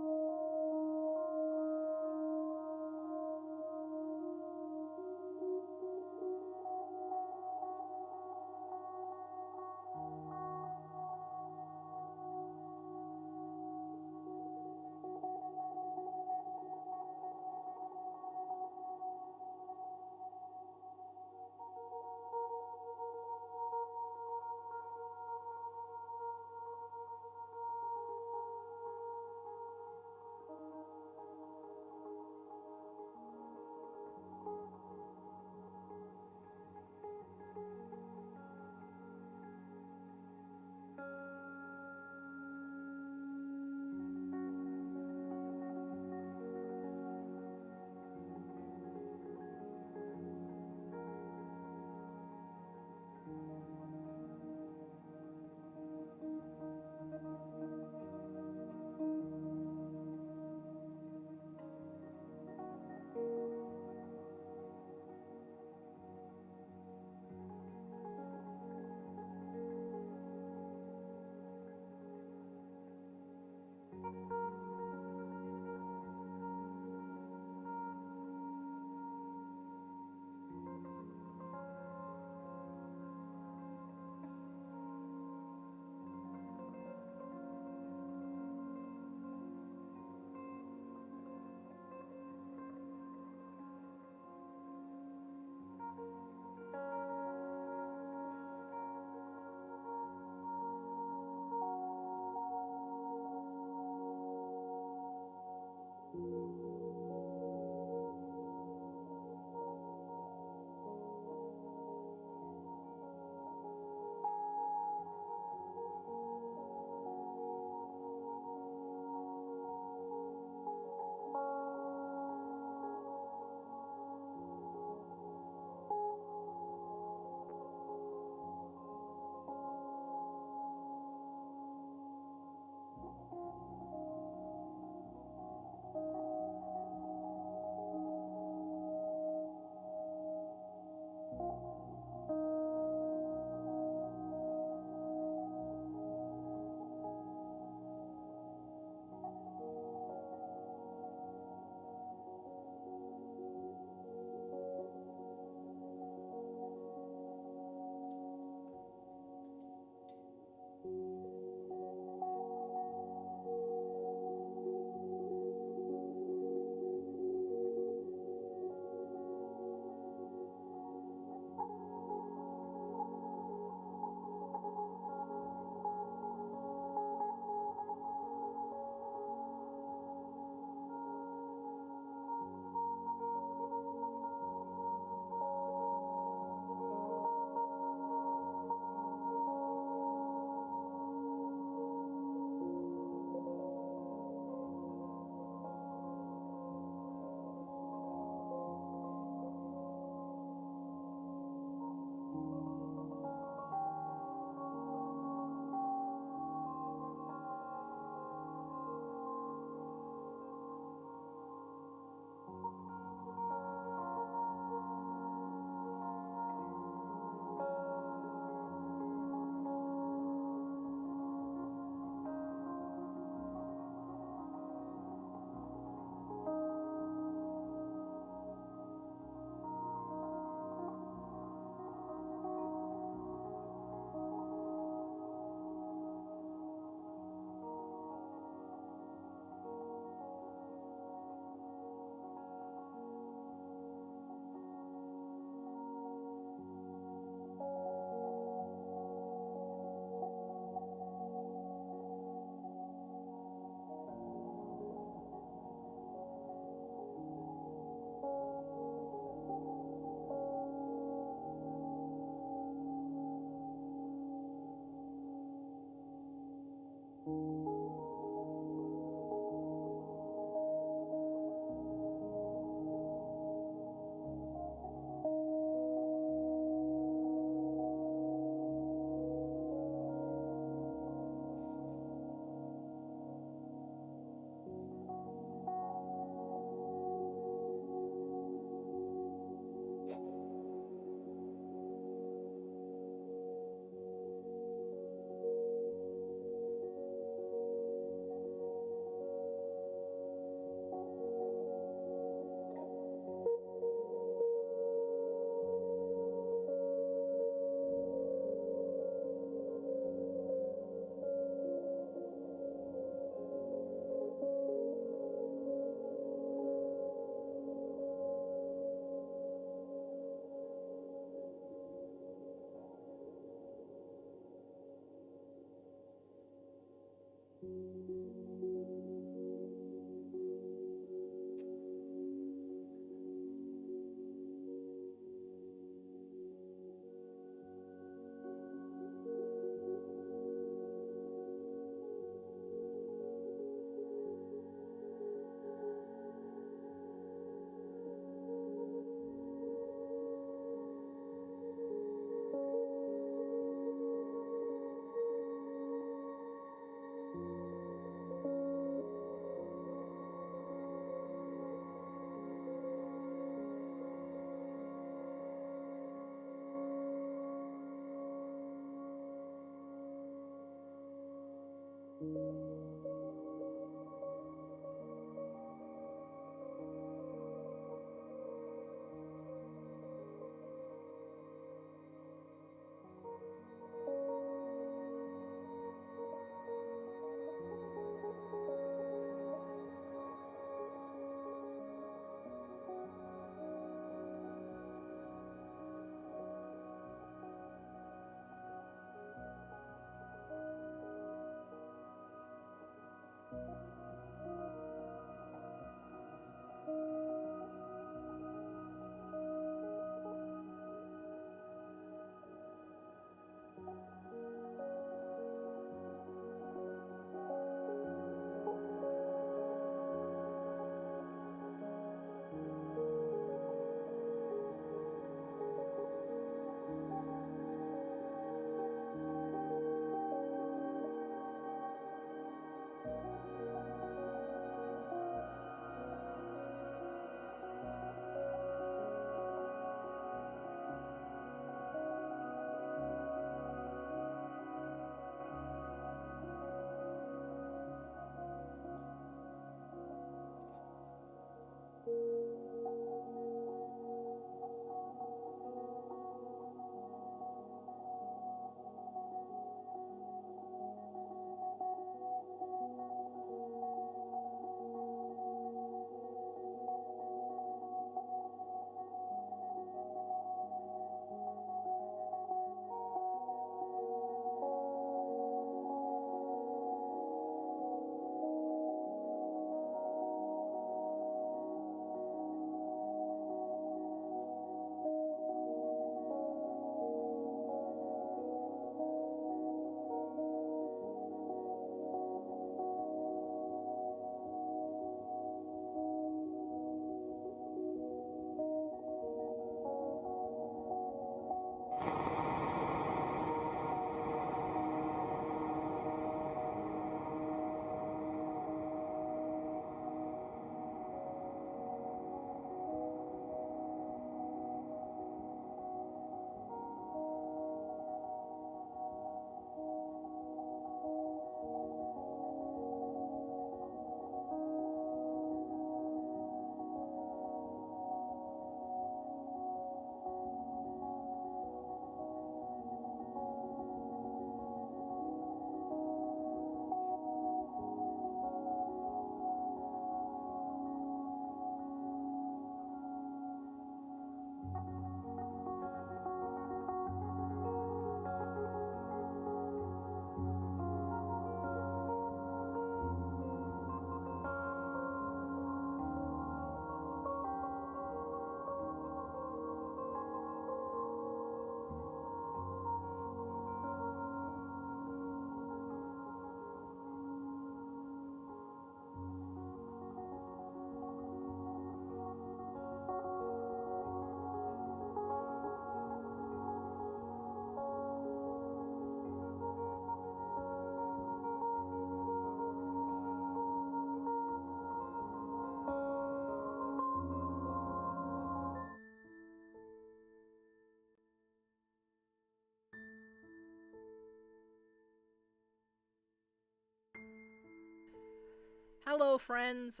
Hello, friends.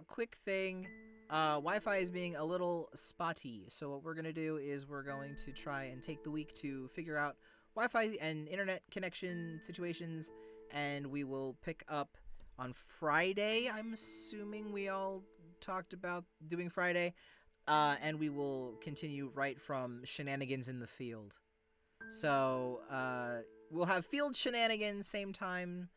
Quick thing. Wi-Fi is being a little spotty, so what we're gonna do is we're going to try and take the week to figure out Wi-Fi and internet connection situations, and we will pick up on Friday. I'm assuming we all talked about doing Friday, and we will continue right from shenanigans in the field. So, we'll have field shenanigans, same time,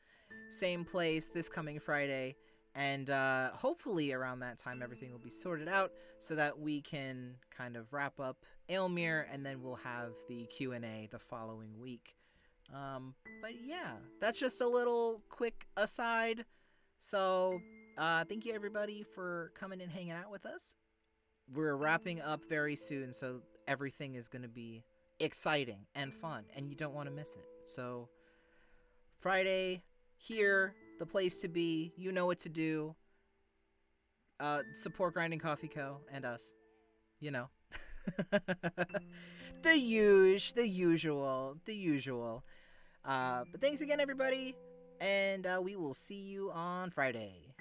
same place, this coming Friday. And hopefully around that time everything will be sorted out so that we can kind of wrap up Aelmere, and then we'll have the Q&A the following week. But yeah, that's just a little quick aside. So thank you everybody for coming and hanging out with us. We're wrapping up very soon, so everything is going to be exciting and fun, and you don't want to miss it. So Friday, here, the place to be. You know what to do. Support Grinding Coffee Co. and us. You know. the usual. But thanks again, everybody. And we will see you on Friday.